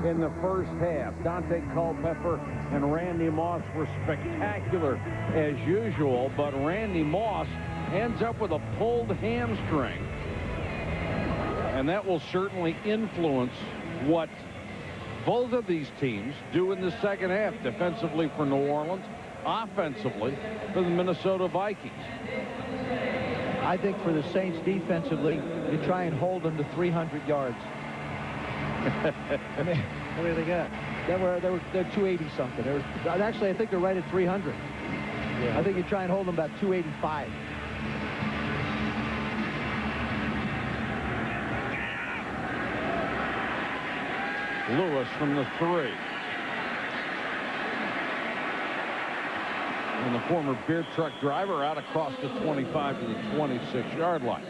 in the first half. Dante Culpepper and Randy Moss were spectacular as usual, but Randy Moss ends up with a pulled hamstring. And that will certainly influence what both of these teams do in the second half, defensively for New Orleans, offensively for the Minnesota Vikings. I think for the Saints defensively, you try and hold them to 300 yards. I mean, what do they got? They're 280 something. Actually, I think they're right at 300. Yeah. I think you try and hold them about 285. Lewis from the 3. And the former beer truck driver out across the 25 to the 26-yard line.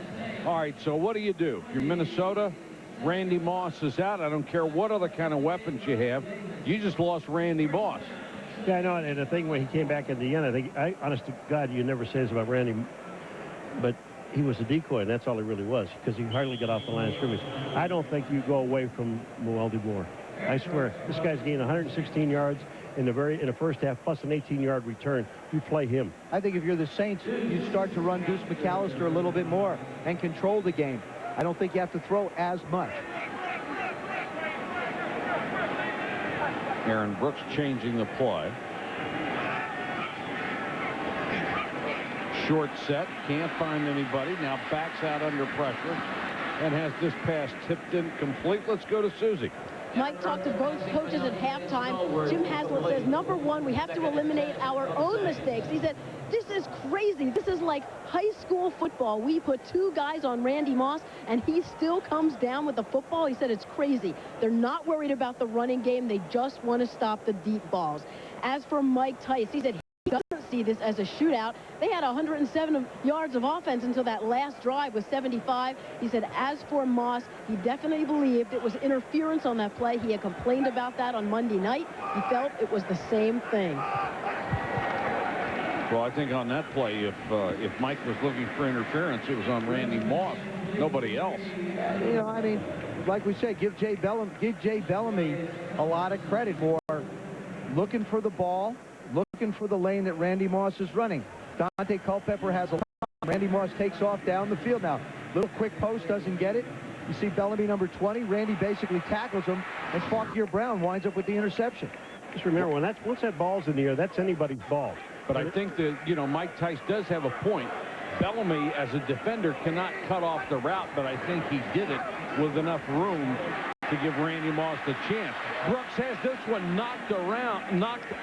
All right, so what do? If you're Minnesota, Randy Moss is out. I don't care what other kind of weapons you have. You just lost Randy Moss. Yeah, I know, and the thing when he came back at the end, honest to God, you never say this about Randy, but he was a decoy, and that's all he really was, because he hardly got off the line of scrimmage. I don't think you go away from Moore. I swear, this guy's gained 116 yards in the first half, plus an 18-yard return. You play him. I think if you're the Saints, you start to run Deuce McAllister a little bit more and control the game. I don't think you have to throw as much. Aaron Brooks changing the play. Short set, can't find anybody. Now backs out under pressure and has this pass tipped in complete. Let's go to Susie. Mike talked to both coaches at halftime. Jim Haslett says, number one, we have to eliminate our own mistakes. He said, this is crazy. This is like high school football. We put 2 guys on Randy Moss, and he still comes down with the football. He said it's crazy. They're not worried about the running game. They just want to stop the deep balls. As for Mike Tice, he said he doesn't see this as a shootout. They had 107 yards of offense until that last drive with 75. He said, as for Moss, he definitely believed it was interference on that play. He had complained about that on Monday night. He felt it was the same thing. Well, I think on that play, if Mike was looking for interference, it was on Randy Moss, nobody else. You know, I mean, like we said, give Jay Bellamy a lot of credit for looking for the ball, looking for the lane that Randy Moss is running. Dante Culpepper has a line. Randy Moss takes off down the field. Now, little quick post, doesn't get it. You see Bellamy, number 20. Randy basically tackles him, and Fauquier Brown winds up with the interception. Just remember, once that ball's in the air, that's anybody's ball. But I think that, Mike Tice does have a point. Bellamy, as a defender, cannot cut off the route, but I think he did it with enough room to give Randy Moss the chance. Brooks has this one knocked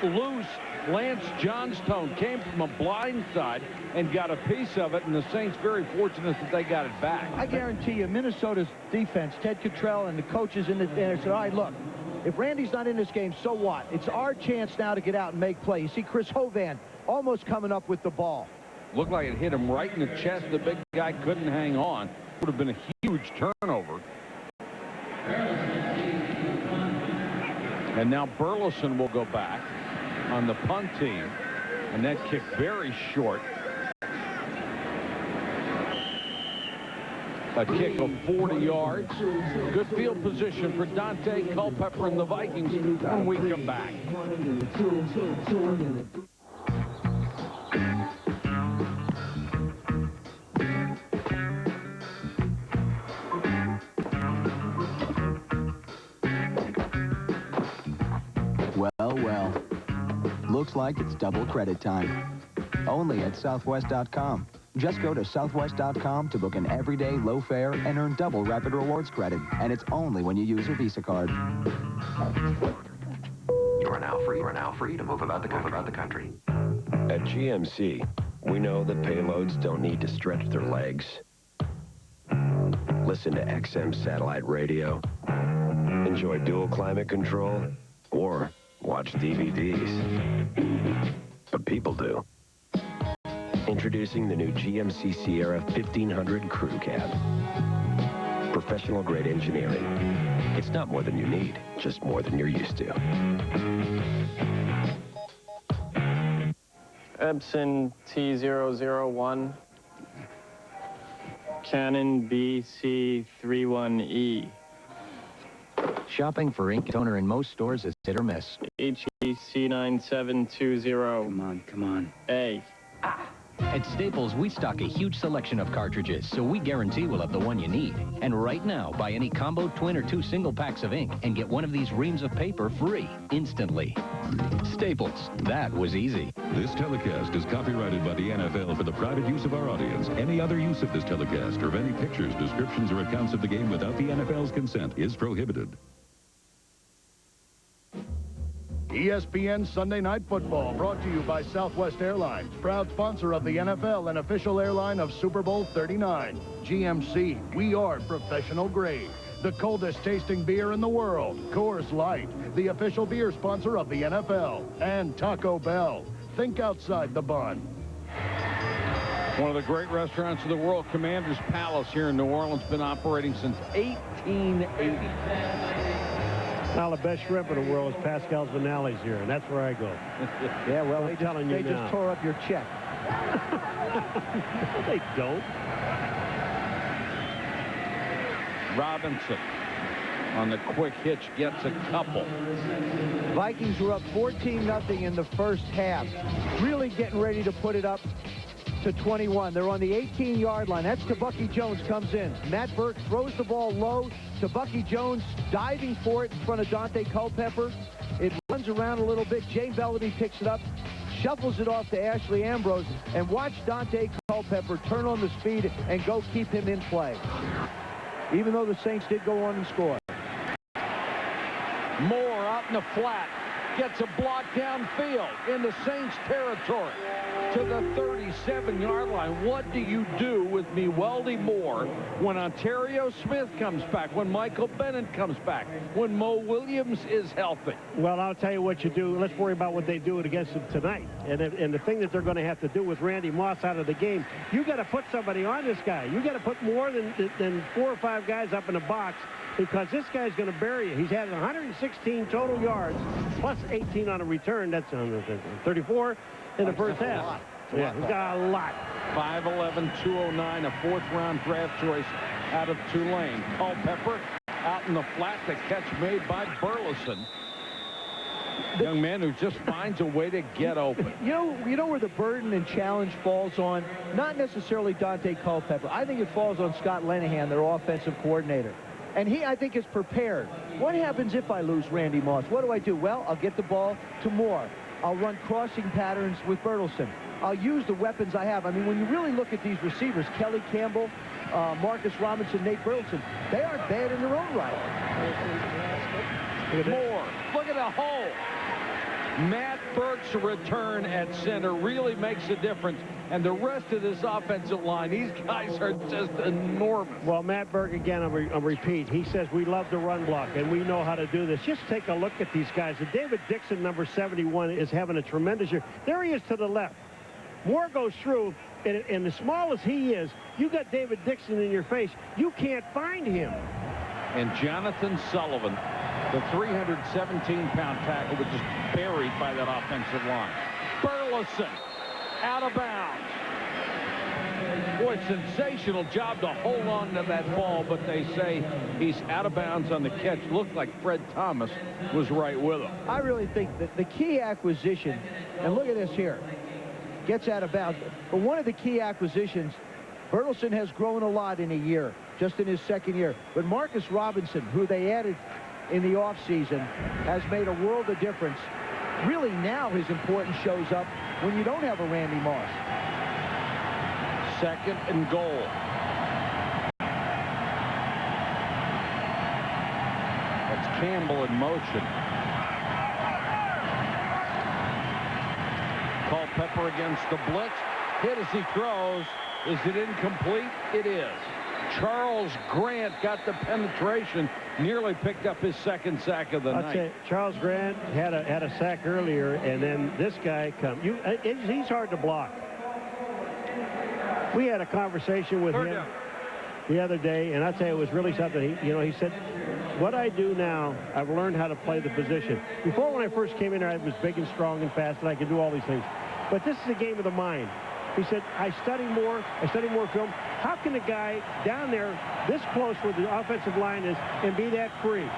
loose. Lance Johnstone came from a blind side and got a piece of it, and the Saints very fortunate that they got it back. I guarantee you, Minnesota's defense, Ted Cottrell and the coaches in there said, all right, look, if Randy's not in this game, so what? It's our chance now to get out and make play. You see Chris Hovan almost coming up with the ball. Looked like it hit him right in the chest. The big guy couldn't hang on. Would have been a huge turnover. And now Burleson will go back on the punt team. And that kick very short. A kick of 40 yards. Good field position for Dante Culpepper and the Vikings when we come back. Well, looks like it's double credit time. Only at Southwest.com. Just go to Southwest.com to book an everyday low fare and earn double Rapid Rewards credit. And it's only when you use your Visa card. You are now free to move about the country. At GMC, we know that payloads don't need to stretch their legs. Listen to XM satellite radio, enjoy dual climate control, or watch DVDs. But people do. Introducing the new GMC Sierra 1500 Crew Cab. Professional grade engineering. It's not more than you need, just more than you're used to. Epson T001. Canon BC31E. Shopping for ink toner in most stores is hit or miss. HEC9720. Come on. A. At Staples, we stock a huge selection of cartridges, so we guarantee we'll have the one you need. And right now, buy any combo, twin, or 2 single packs of ink and get one of these reams of paper free instantly. Staples. That was easy. This telecast is copyrighted by the NFL for the private use of our audience. Any other use of this telecast or of any pictures, descriptions, or accounts of the game without the NFL's consent is prohibited. ESPN Sunday Night Football, brought to you by Southwest Airlines, proud sponsor of the NFL and official airline of Super Bowl 39. GMC, we are professional grade. The coldest tasting beer in the world, Coors Light, the official beer sponsor of the NFL. And Taco Bell, think outside the bun. One of the great restaurants in the world, Commander's Palace here in New Orleans, been operating since 1880. Now, the best shrimp in the world is Pascal's Vinales here, and that's where I go. Yeah, well, I'm they telling you just now. tore up your check. They don't. Robinson on the quick hitch gets a couple. Vikings were up 14-0 in the first half. Really getting ready to put it up to 21. They're on the 18-yard line. That's Tabucky Jones comes in. Matt Burke throws the ball low. Tabucky Jones diving for it in front of Dante Culpepper. It runs around a little bit. Jay Bellamy picks it up, shuffles it off to Ashley Ambrose, and watch Dante Culpepper turn on the speed and go keep him in play. Even though the Saints did go on and score. Moore out in the flat. Gets a block downfield in the Saints territory to the 37-yard line. What do you do with Mewelde Moore when Ontario Smith comes back, when Michael Bennett comes back, when Mo Williams is healthy? Well, I'll tell you what you do. Let's worry about what they do against them tonight. And the thing that they're going to have to do with Randy Moss out of the game, you got to put somebody on this guy. You got to put more than 4 or 5 guys up in the box, because this guy's going to bury you. He's had 116 total yards, plus 18 on a return. That's 34 in the first half. Yeah, he's got a lot. 5'11", 209, a 4th-round draft choice out of Tulane. Culpepper out in the flat, the catch made by Burleson. Young man who just finds a way to get open. You know where the burden and challenge falls on? Not necessarily Dante Culpepper. I think it falls on Scott Linehan, their offensive coordinator. And he, I think, is prepared. What happens if I lose Randy Moss? What do I do? Well, I'll get the ball to Moore. I'll run crossing patterns with Bertelsen. I'll use the weapons I have. I mean, when you really look at these receivers, Kelly Campbell, Marcus Robinson, Nate Bertelsen, they aren't bad in their own right. Moore, look at the hole. Matt Burke's return at center really makes a difference. And the rest of this offensive line, these guys are just enormous. Well, Matt Burke, again, I'll repeat, he says we love to run block, and we know how to do this. Just take a look at these guys. And David Dixon, number 71, is having a tremendous year. There he is to the left. Moore goes through, and as small as he is, you got David Dixon in your face. You can't find him. And Jonathan Sullivan, the 317-pound tackle, was just buried by that offensive line. Burleson out of bounds. Boy, sensational job to hold on to that ball, but they say he's out of bounds on the catch. Looked like Fred Thomas was right with him. I really think that the key acquisition, and look at this here, gets out of bounds. But one of the key acquisitions, Bertelsen has grown a lot in a year, just in his second year. But Marcus Robinson, who they added in the offseason, has made a world of difference. Really now his importance shows up when you don't have a Randy Moss. 2nd and goal. That's Campbell in motion. Culpepper against the blitz. Hit as he throws. Is it incomplete? It is. Charles Grant got the penetration, nearly picked up his 2nd sack of the night. I'll say Charles Grant had a sack earlier, and then this guy comes. He's hard to block. We had a conversation with him the other day, and I'll tell you, it was really something. He said, what I do now, I've learned how to play the position. Before, when I first came in there, I was big and strong and fast, and I could do all these things. But this is a game of the mind. He said, I study more film. How can a guy down there this close where the offensive line is and be that free?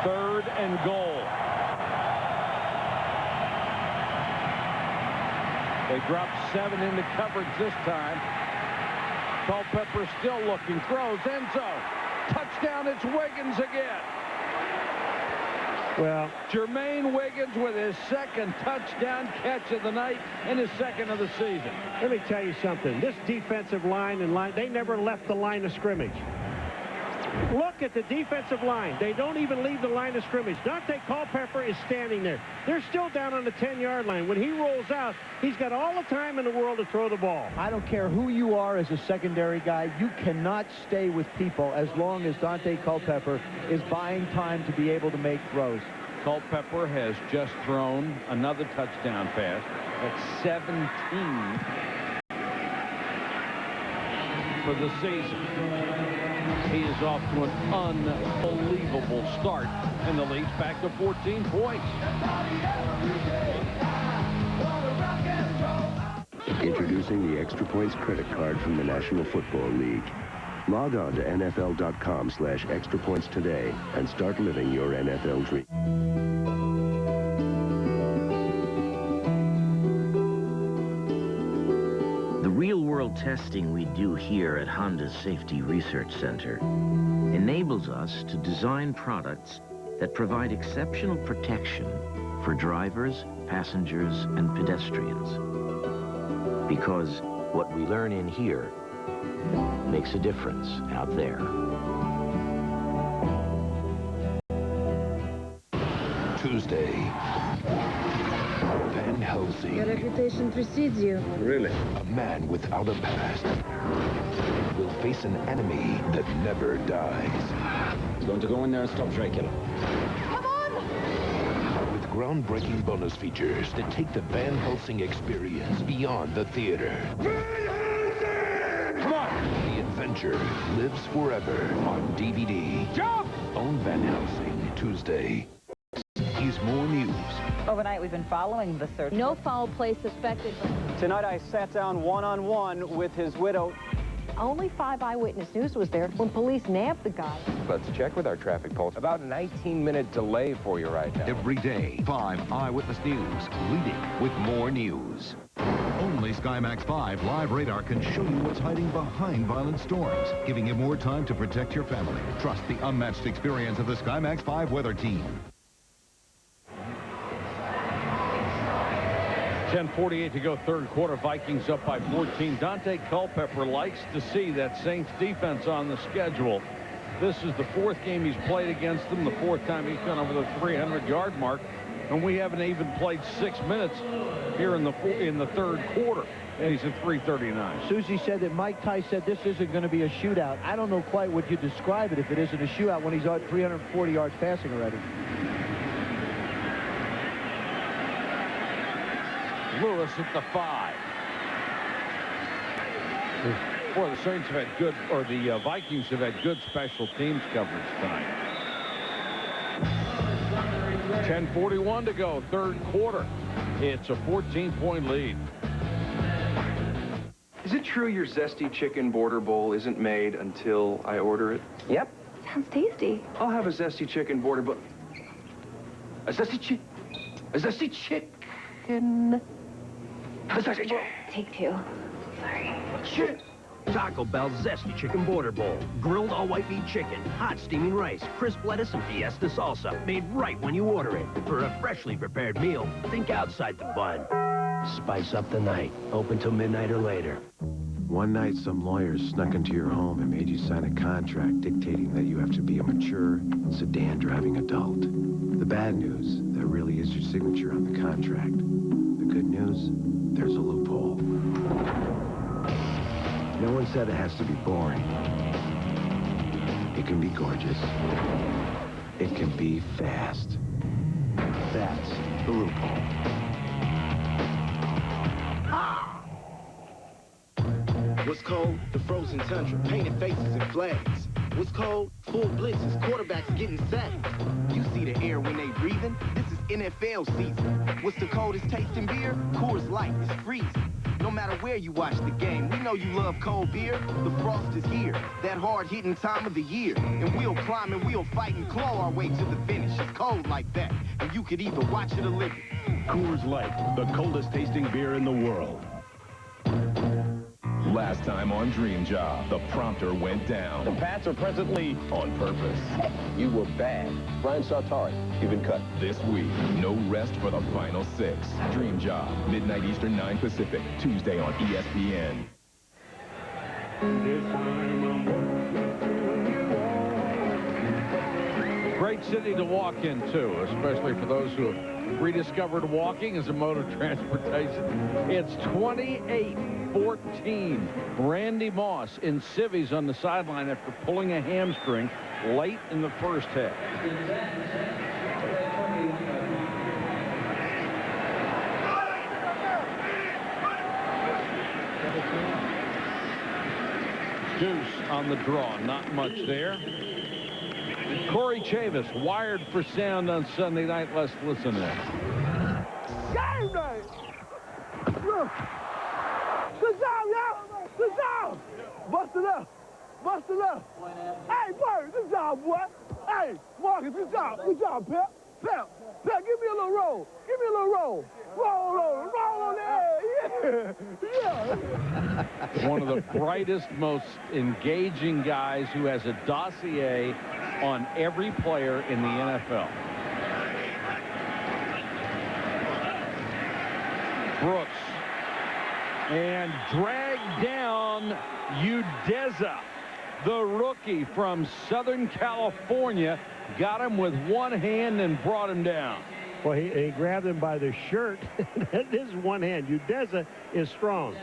3rd and goal. They drop 7 into coverage this time. Culpepper still looking, throws, end zone. Touchdown, it's Wiggins again. Well, Jermaine Wiggins with his 2nd touchdown catch of the night and his 2nd of the season. let me tell you something. This defensive line they never left the line of scrimmage. Look at the defensive line. They don't even leave the line of scrimmage. Dante Culpepper is standing there. They're still down on the 10-yard line. When he rolls out, he's got all the time in the world to throw the ball. I don't care who you are as a secondary guy. You cannot stay with people as long as Dante Culpepper is buying time to be able to make throws. Culpepper has just thrown another touchdown pass. That's 17 for the season. He is off to an unbelievable start, and the lead's back to 14 points. Introducing the Extra Points credit card from the National Football League. Log on to NFL.com/Extra Points today and start living your NFL dream. The real-world testing we do here at Honda's Safety Research Center enables us to design products that provide exceptional protection for drivers, passengers, and pedestrians. Because what we learn in here makes a difference out there. Tuesday. Van Helsing. Your reputation precedes you. Really? A man without a past will face an enemy that never dies. He's going to go in there and stop Dracula. Come on! With groundbreaking bonus features that take the Van Helsing experience beyond the theater. Come on! The adventure lives forever on DVD. Jump! Own Van Helsing Tuesday. He's more news. Overnight, we've been following the search. No foul play suspected. Tonight, I sat down one-on-one with his widow. Only 5 eyewitness news was there when police nabbed the guy. Let's check with our traffic pulse. About a 19-minute delay for you right now. Every day, 5 Eyewitness News, leading with more news. Only SkyMax 5 live radar can show you what's hiding behind violent storms, giving you more time to protect your family. Trust the unmatched experience of the SkyMax 5 weather team. 10:48 to go, 3rd quarter. Vikings up by 14. Dante Culpepper likes to see that Saints defense on the schedule. This is the 4th game he's played against them, the 4th time he's gone over the 300-yard mark, and we haven't even played 6 minutes here in the 3rd quarter. And he's at 339. Susie said that Mike Tice said this isn't going to be a shootout. I don't know quite what you describe it if it isn't a shootout when he's on 340 yards passing already. Lewis at the 5. Boy, the Saints have had good, or the Vikings have had good special teams coverage tonight. 10:41 to go, 3rd quarter. It's a 14-point lead. Is it true your zesty chicken border bowl isn't made until I order it? Yep. Sounds tasty. I'll have a zesty chicken border bowl. A zesty chicken. Take 2. Sorry. Shit. Taco Bell Zesty Chicken Border Bowl. Grilled all-white meat chicken, hot steaming rice, crisp lettuce, and fiesta salsa. Made right when you order it. For a freshly prepared meal, think outside the bun. Spice up the night. Open till midnight or later. One night, some lawyers snuck into your home and made you sign a contract dictating that you have to be a mature, sedan-driving adult. The bad news, that really is your signature on the contract. The good news, there's a loophole. No one said it has to be boring. It can be gorgeous. It can be fast. That's the loophole. What's cold? The frozen tundra, painted faces and flags. What's cold? Full blitzes, quarterbacks getting sacked. You see the air when they breathing? This is NFL season. What's the coldest taste in beer? Coors Light is freezing. no matter where you watch the game. We know you love cold beer. The frost is here, that hard-hitting time of the year. And we'll climb and we'll fight and claw our way to the finish. It's cold like that, and you could either watch it or live it. Coors Light, the coldest tasting beer in the world. Last time on Dream Job, the prompter went down. The Pats are presently on purpose. You were bad. Brian Sartari, you've been cut. This week, no rest for the final 6. Dream Job, midnight Eastern, 9 Pacific, Tuesday on ESPN. Great city to walk into, especially for those who have rediscovered walking as a mode of transportation. It's 28-14. Randy Moss in civvies on the sideline after pulling a hamstring late in the first half. Deuce on the draw, not much there. Corey Chavis wired for sound on Sunday night. Let's listen in. Game day! Look! Good job, y'all! Good job! Bust it up! Bust it up! Hey, Bird, good job, boy! Hey, Marcus, good job! Good job, Pep! Pep, give me a little roll! Give me a little roll! Roll on there! Yeah! One of the brightest, most engaging guys who has a dossier on every player in the NFL. Brooks. And dragged down Udeza, the rookie from Southern California. Got him with one hand and brought him down. Well, he grabbed him by the shirt. That is one hand. Udeza is strong.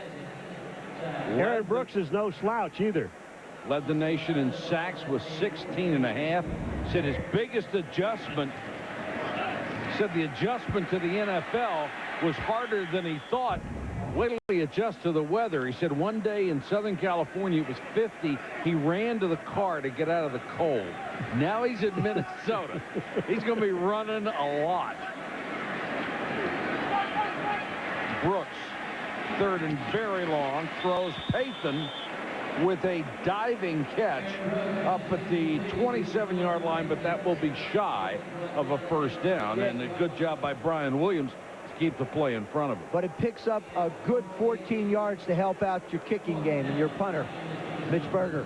Aaron Brooks is no slouch either. Led the nation in sacks with 16.5. Said his biggest adjustment, said the adjustment to the NFL was harder than he thought. Wait till he adjusts to the weather. He said one day in Southern California it was 50. He ran to the car to get out of the cold. Now he's in Minnesota. He's going to be running a lot. Brooks, third and very long, throws Pathan with a diving catch up at the 27-yard line, but that will be shy of a first down. And a good job by Brian Williams to keep the play in front of him. But it picks up a good 14 yards to help out your kicking game and your punter, Mitch Berger.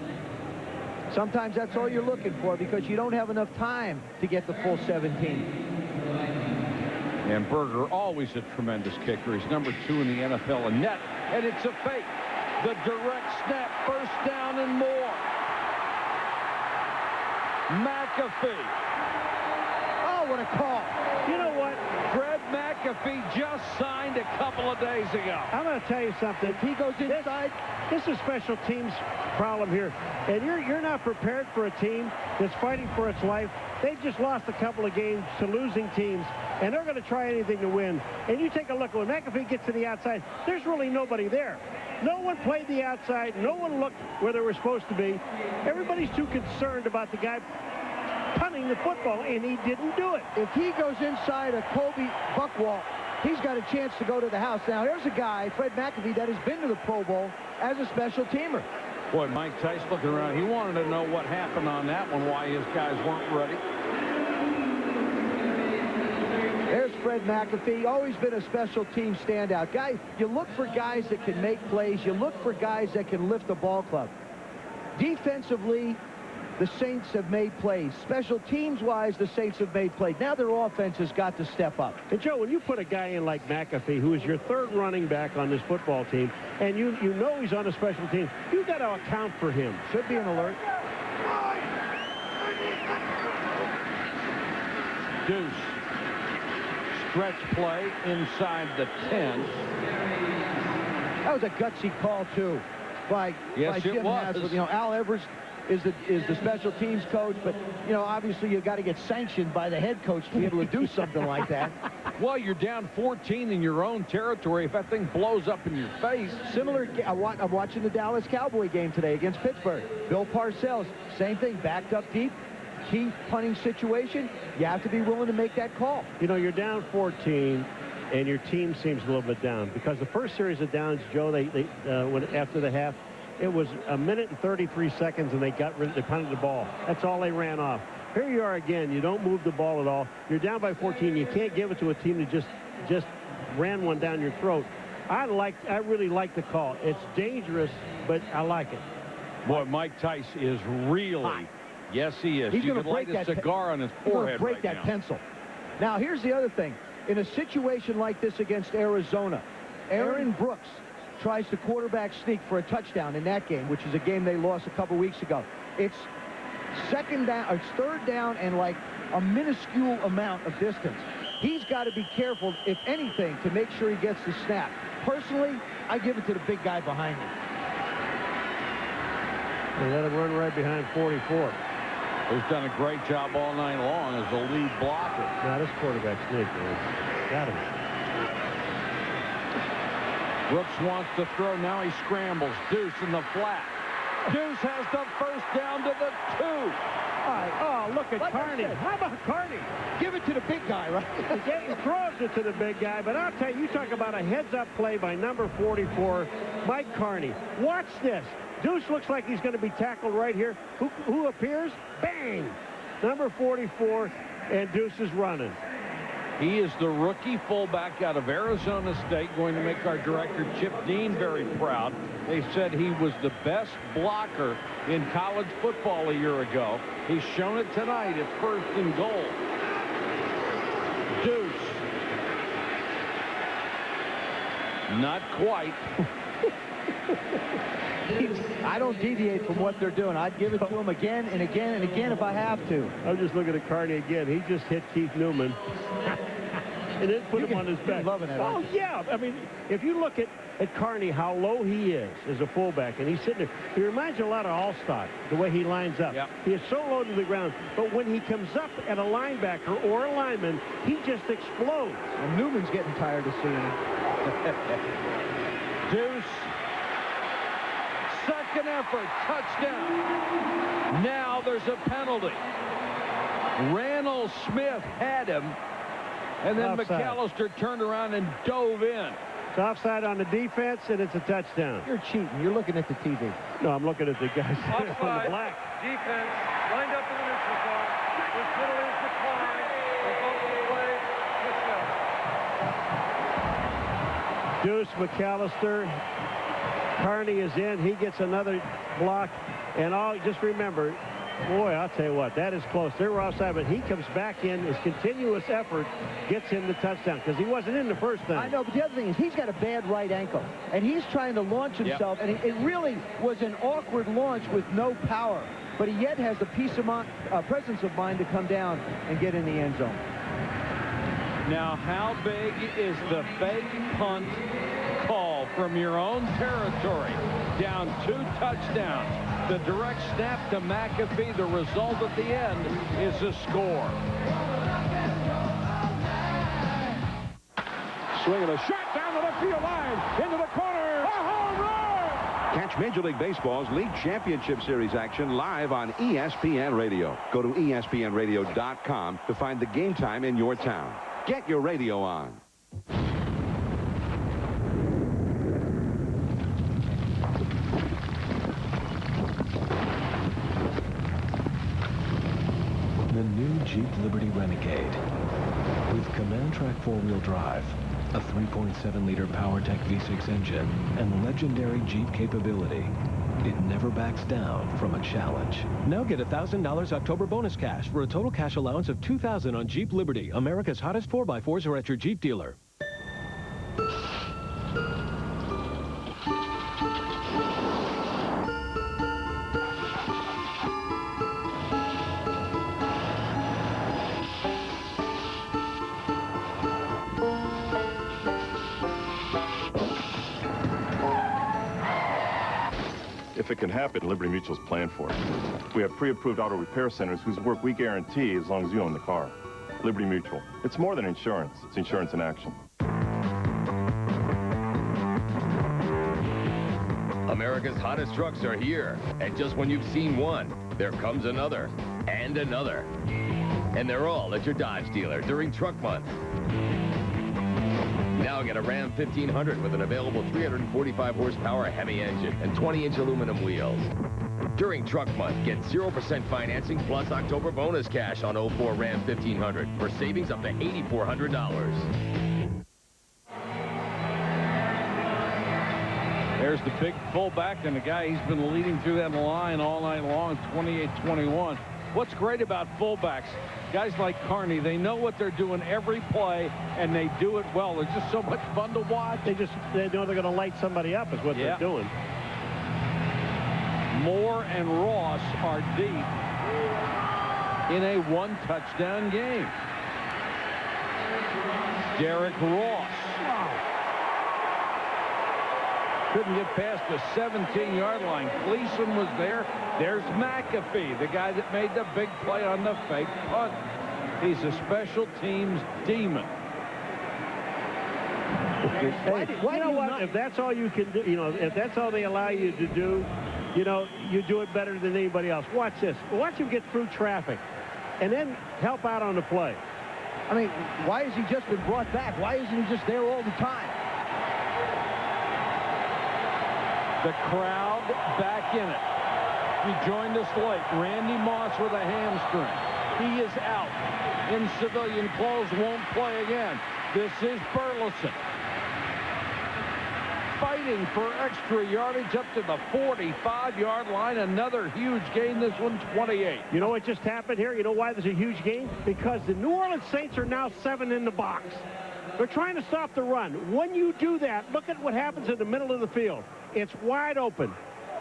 Sometimes that's all you're looking for because you don't have enough time to get the full 17. And Berger, always a tremendous kicker. He's number 2 in the NFL in net, and it's a fake. The direct snap, first down and more. McAfee. Oh, what a call. You know what? Fred McAfee just signed a couple of days ago. I'm going to tell you something. If he goes inside, this is special teams problem here. And you're not prepared for a team that's fighting for its life. They've just lost a couple of games to losing teams, and they're going to try anything to win. And you take a look, when McAfee gets to the outside, there's really nobody there. No one played the outside. No one looked where they were supposed to be. Everybody's too concerned about the guy punting the football, and he didn't do it. If he goes inside a Kobe Buckwalk, he's got a chance to go to the house. Now, there's a guy, Fred McAfee, that has been to the Pro Bowl as a special teamer. Boy, Mike Tice looking around. He wanted to know what happened on that one, why his guys weren't ready. There's Fred McAfee, always been a special team standout. Guy, you look for guys that can make plays. You look for guys that can lift the ball club. Defensively, the Saints have made plays. Special teams-wise, the Saints have made plays. Now their offense has got to step up. And, Joe, when you put a guy in like McAfee, who is your third running back on this football team, and you know he's on a special team, you've got to account for him. Should be an alert. Deuce. Stretch play inside the 10. That was a gutsy call, too, by Jim Haslett. You know, Al Evers is the special teams coach, but, you know, obviously you've got to get sanctioned by the head coach to be able to do something like that. Well, you're down 14 in your own territory. If that thing blows up in your face. Similar, I'm watching the Dallas Cowboy game today against Pittsburgh. Bill Parcells, same thing, backed up deep. key punting situation, you have to be willing to make that call. You know, you're down 14, and your team seems a little bit down because the first series of downs, Joe, after the half, it was 1 minute and 33 seconds, and they punted the ball. That's all they ran off. Here you are again. You don't move the ball at all. You're down by 14. You can't give it to a team that just ran one down your throat. I really like the call. It's dangerous, but I like it. Boy, Mike Tice is really hot. Yes, he is. He's you going could to break light that a cigar on his forehead break right that now. pencil. Now, here's the other thing. In a situation like this against Arizona, Aaron Brooks tries to quarterback sneak for a touchdown in that game, which is a game they lost a couple weeks ago. It's third down and like a minuscule amount of distance. He's got to be careful, if anything, to make sure he gets the snap. Personally, I give it to the big guy behind me. They let him run right behind 44. Who's done a great job all night long as the lead blocker. Now, this quarterback sneak, man. Got him. Brooks wants to throw. Now he scrambles. Deuce in the flat. Deuce has the first down to the 2. All right. Oh, look at Carney. How about Carney? Give it to the big guy, right? He throws it to the big guy, but I'll tell you, you talk about a heads-up play by number 44, Mike Carney. Watch this. Deuce looks like he's going to be tackled right here. Who appears? Bang! Number 44, and Deuce is running. He is the rookie fullback out of Arizona State, going to make our director Chip Dean very proud. They said he was the best blocker in college football a year ago. He's shown it tonight at 1st and goal. Deuce. Not quite. I don't deviate from what they're doing. I'd give it to him again and again and again if I have to. I'm just looking at Carney again. He just hit Keith Newman and then put him on his back. Loving it. Oh, yeah. I mean, if you look at Carney, how low he is as a fullback, and he's sitting there. He reminds you a lot of Allstott, the way he lines up. Yep. He is so low to the ground, but when he comes up at a linebacker or a lineman, he just explodes. And Newman's getting tired of seeing him. Deuce. Second effort, touchdown. Now there's a penalty. Randall Smith had him, and then Offside. McAllister turned around and dove in. It's offside on the defense, and it's a touchdown. You're cheating. You're looking at the TV. No, I'm looking at the guys on the Offside. black. Defense lined up in the neutral zone. This penalty is declined. Result of the play, touchdown. Deuce McAllister. Carney is in. He gets another block. And just remember, boy, I'll tell you what, that is close. They were offside, but he comes back in. His continuous effort gets him the touchdown because he wasn't in the first time. I know, but the other thing is he's got a bad right ankle, and he's trying to launch himself, and it really was an awkward launch with no power. But he yet has the presence of mind to come down and get in the end zone. Now, how big is the fake punt call from your own territory? Down 2 touchdowns. The direct snap to McAfee. The result at the end is a score. Swinging a shot down the left field line. Into the corner. A home run! Catch Major League Baseball's League Championship Series action live on ESPN Radio. Go to ESPNradio.com to find the game time in your town. Get your radio on. The new Jeep Liberty Renegade. With Command Track 4-wheel drive, a 3.7-liter PowerTech V6 engine, and legendary Jeep capability, it never backs down from a challenge. Now get $1,000 October bonus cash for a total cash allowance of $2,000 on Jeep Liberty. America's hottest 4x4s are at your Jeep dealer. If it can happen, Liberty Mutual's planned for it. We have pre-approved auto repair centers whose work we guarantee as long as you own the car. Liberty Mutual. It's more than insurance. It's insurance in action. America's hottest trucks are here. And just when you've seen one, there comes another and another. And they're all at your Dodge dealer during Truck Month. Now get a Ram 1500 with an available 345 horsepower Hemi engine and 20-inch aluminum wheels. During Truck Month, get 0% financing plus October bonus cash on 04 Ram 1500 for savings up to $8,400. There's the big fullback, and the guy he's been leading through that line all night long, 28-21. What's great about fullbacks, guys like Carney, they know what they're doing every play, and they do it well. It's just so much fun to watch. They know they're going to light somebody up is what they're doing. Moore and Ross are deep in a one-touchdown game. Derek Ross. Couldn't get past the 17-yard line. Gleason was there. There's McAfee, the guy that made the big play on the fake punt. He's a special teams demon. Why you know what? If that's all you can do, if that's all they allow you to do, you do it better than anybody else. Watch this. Watch him get through traffic and then help out on the play. I mean, why has he just been brought back? Why isn't he just there all the time? The crowd back in it. He joined us late. Randy Moss with a hamstring. He is out in civilian clothes, won't play again. This is Burleson fighting for extra yardage up to the 45-yard line. Another huge gain. This one, 28. You know what just happened here? You know why there's a huge gain? Because the New Orleans Saints are now 7 in the box. They're trying to stop the run. When you do that, look at what happens in the middle of the field. It's wide open.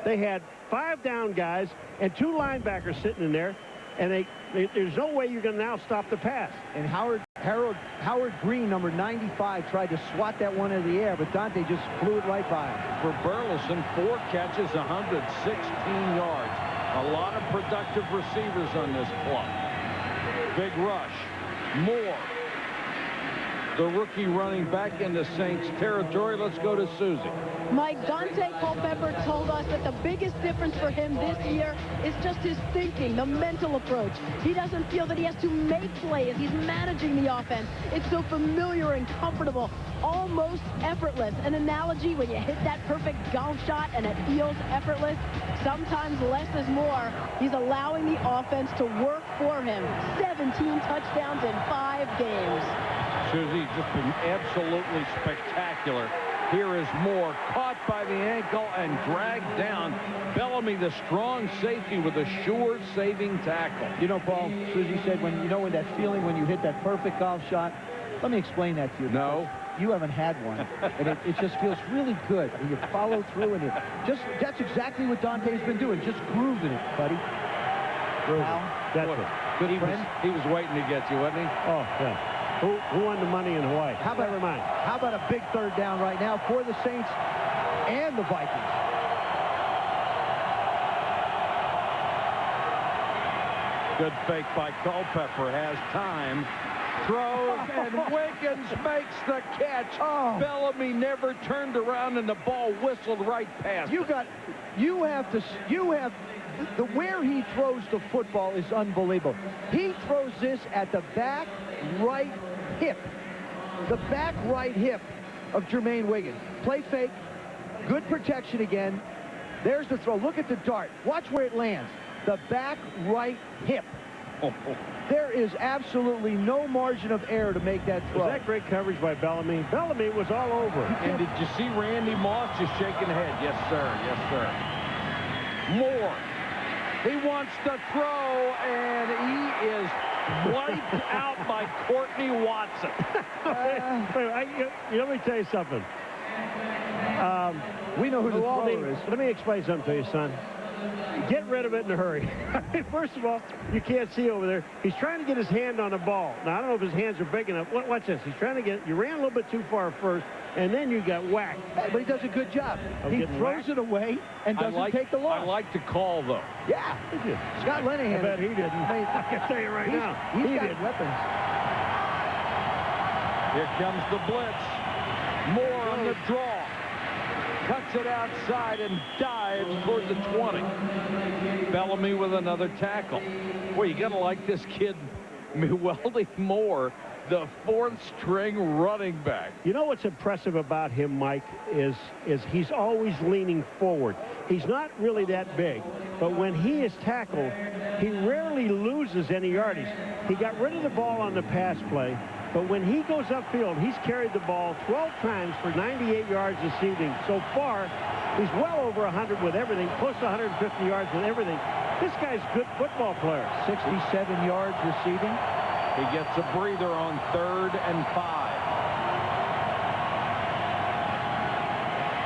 They had 5 down guys and 2 linebackers sitting in there, and there's no way you're going to now stop the pass. And Howard Green, number 95, tried to swat that one in the air, but Dante just flew it right by him. For Burleson, 4 catches, 116 yards. A lot of productive receivers on this club. Big rush. Moore, the rookie, running back into Saints territory. Let's go to Susie. Mike, Dante Culpepper told us that the biggest difference for him this year is just his thinking, the mental approach. He doesn't feel that he has to make plays. He's managing the offense. It's so familiar and comfortable, almost effortless. An analogy, when you hit that perfect golf shot and it feels effortless, sometimes less is more. He's allowing the offense to work for him. 17 touchdowns in 5 games. Susie, just been absolutely spectacular. Here is Moore, caught by the ankle and dragged down. Bellamy, the strong safety, with a sure saving tackle. You know, Paul, Susie said, when that feeling when you hit that perfect golf shot. Let me explain that to you. No. You haven't had one. And it just feels really good. And you follow through, and that's exactly what Dante's been doing, just grooving it, buddy. That's it. Good friend. He was waiting to get you, wasn't he? Oh, yeah. Who won the money in Hawaii? Never mind. How about a big third down right now for the Saints and the Vikings? Good fake by Culpepper. Has time. Throws, and Wiggins makes the catch. Oh. Bellamy never turned around, and the ball whistled right past him. Where he throws the football is unbelievable. He throws this at the back right hip. The back right hip of Jermaine Wiggins. Play fake. Good protection again. There's the throw. Look at the dart. Watch where it lands. The back right hip. There is absolutely no margin of error to make that throw. Was that great coverage by Bellamy? Bellamy was all over. And did you see Randy Moss just shaking the head? Yes, sir. Yes, sir. Moore. He wants to throw, and he is wiped out by Courtney Watson. Let me tell you something. We know who the thrower is. Let me explain something to you, son. Get rid of it in a hurry. First of all, you can't see over there. He's trying to get his hand on the ball. Now, I don't know if his hands are big enough. Watch this. He's trying to get... You ran a little bit too far first, and then you got whacked. But he does a good job. He throws it away and doesn't take the loss. I like the call, though. Yeah. Scott Linehan. I bet he didn't. I can tell you right now. He's got weapons. Here comes the blitz. Moore on the draw. cuts it outside and dives toward the 20. Bellamy with another tackle. Boy, you got to like this kid, Welding Moore, the fourth-string running back. You know what's impressive about him, Mike, is he's always leaning forward. He's not really that big, but when he is tackled, he rarely loses any yardage. He got rid of the ball on the pass play, but when he goes upfield, he's carried the ball 12 times for 98 yards this evening. So far, he's well over 100 with everything, close to 150 yards with everything. This guy's a good football player. 67 yards receiving. He gets a breather on 3rd and 5.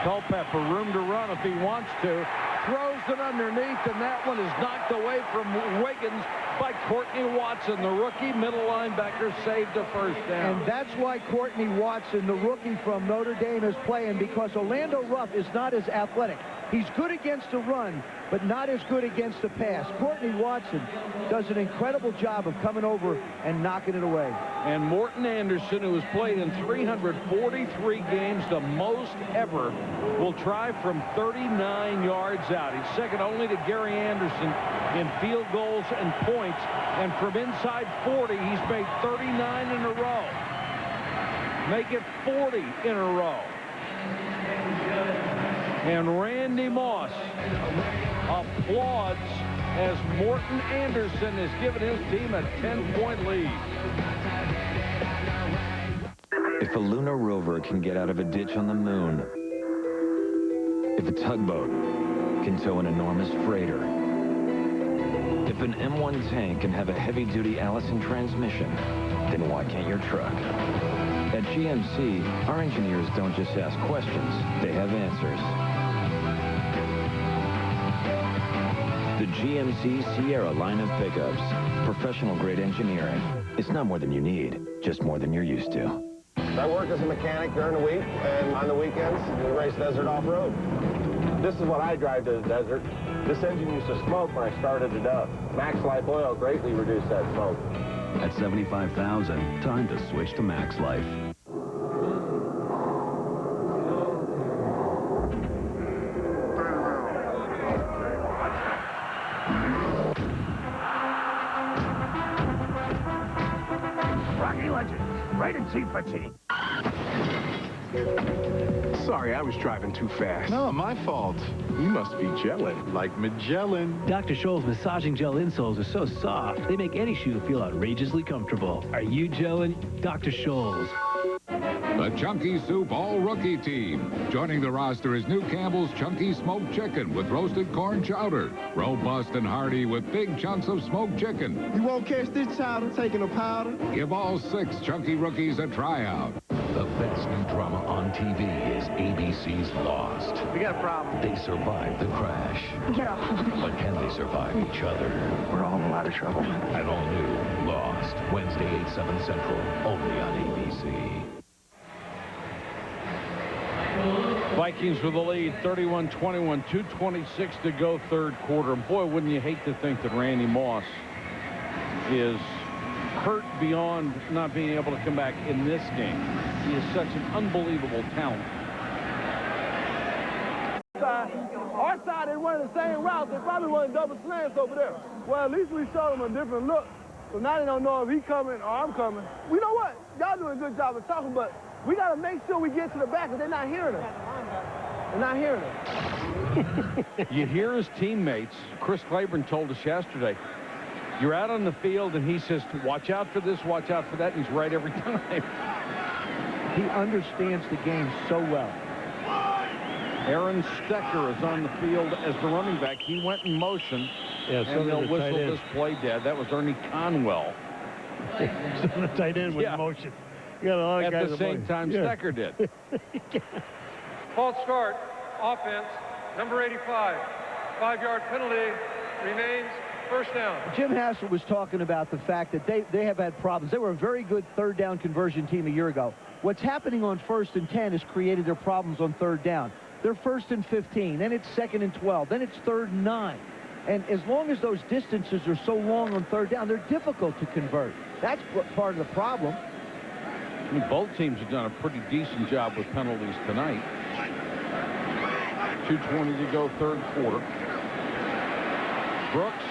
Culpepper, room to run if he wants to. Throws it underneath, and that one is knocked away from Wiggins by Courtney Watson. The rookie middle linebacker saved a first down. And that's why Courtney Watson, the rookie from Notre Dame, is playing, because Orlando Ruff is not as athletic. He's good against the run, but not as good against the pass. Courtney Watson does an incredible job of coming over and knocking it away. And Morton Anderson, who has played in 343 games, the most ever, will try from 39 yards out. He's second only to Gary Anderson in field goals and points. And from inside 40, he's made 39 in a row. Make it 40 in a row. And Randy Moss applauds as Morton Anderson has given his team a 10-point lead. If a lunar rover can get out of a ditch on the moon, if a tugboat can tow an enormous freighter, if an M1 tank can have a heavy-duty Allison transmission, then why can't your truck? At GMC, our engineers don't just ask questions, they have answers. The GMC Sierra line of pickups. Professional-grade engineering. It's not more than you need, just more than you're used to. I work as a mechanic during the week, and on the weekends, we race desert off-road. This is what I drive to the desert. This engine used to smoke when I started it up. Max Life oil greatly reduced that smoke. At 75,000, time to switch to Max Life. Rocky Legends, rated T for teen. Sorry, I was driving too fast. No, my fault. You must be gelling, like Magellan. Dr. Scholl's massaging gel insoles are so soft, they make any shoe feel outrageously comfortable. Are you gelling? Dr. Scholl's. The Chunky Soup All-Rookie Team. Joining the roster is new Campbell's Chunky Smoked Chicken with roasted corn chowder. Robust and hearty with big chunks of smoked chicken. You won't catch this chowder taking a powder? Give all 6 Chunky rookies a tryout. The best new drama on TV is ABC's Lost. We got a problem. They survived the crash. Get off. But can they survive each other? We're all in a lot of trouble. An all-new Lost. Wednesday, 8/7 Central. Only on ABC. Vikings with the lead, 31-21, 2:26 to go, third quarter. And boy, wouldn't you hate to think that Randy Moss is hurt beyond not being able to come back in this game. He is such an unbelievable talent. Our side didn't run the same route. They probably run double slants over there. Well, at least we showed them a different look. So now they don't know if he coming or I'm coming. We know what? Y'all doing a good job of talking, but we got to make sure we get to the back because they're not hearing us. They're not hearing us. You hear his teammates. Chris Claiborne told us yesterday, you're out on the field, and he says, watch out for this, watch out for that, and he's right every time. He understands the game so well. Aaron Stecker is on the field as the running back. He went in motion, and they'll whistle this play dead. That was Ernie Conwell. So the tight end with motion. You got a lot of at guys the same time Stecker did. False start, offense, number 85. 5-yard penalty remains. First down. Jim Hassel was talking about the fact that they have had problems. They were a very good third down conversion team a year ago. What's happening on 1st and 10 has created their problems on third down. They're 1st and 15, then it's 2nd and 12, then it's 3rd and 9. And as long as those distances are so long on third down, they're difficult to convert. That's part of the problem. I mean, both teams have done a pretty decent job with penalties tonight. 2:20 to go, third quarter. Brooks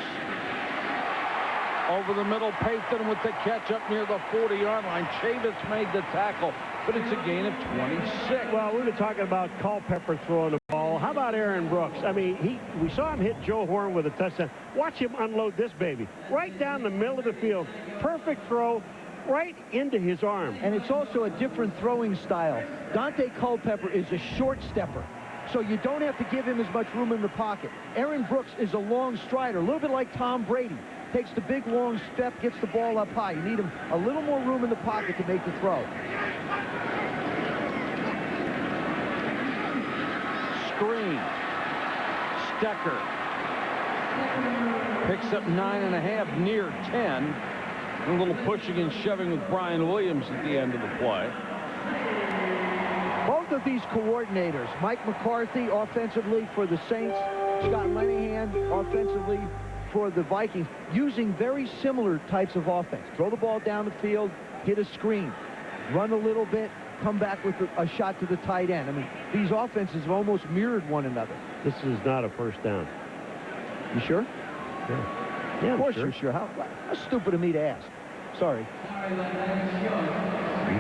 over the middle. Payton with the catch up near the 40-yard line. Chavis made the tackle, but it's a gain of 26. Well, we've been talking about Culpepper throwing the ball. How about Aaron Brooks? I mean, we saw him hit Joe Horn with a touchdown. Watch him unload this baby right down the middle of the field. Perfect throw right into his arm. And it's also a different throwing style. Dante Culpepper is a short stepper, so you don't have to give him as much room in the pocket. Aaron Brooks is a long strider, a little bit like Tom Brady. Takes the big, long step, gets the ball up high. You need him a little more room in the pocket to make the throw. Screen. Stecker picks up 9.5, near 10. A little pushing and shoving with Brian Williams at the end of the play. Both of these coordinators, Mike McCarthy offensively for the Saints, Scott Linehan offensively for the Vikings, using very similar types of offense. Throw the ball down the field, hit a screen, run a little bit, come back with a shot to the tight end. I mean, these offenses have almost mirrored one another. This is not a first down. You sure? Yeah. Yeah, of course sure. you're sure. How stupid of me to ask. Sorry. You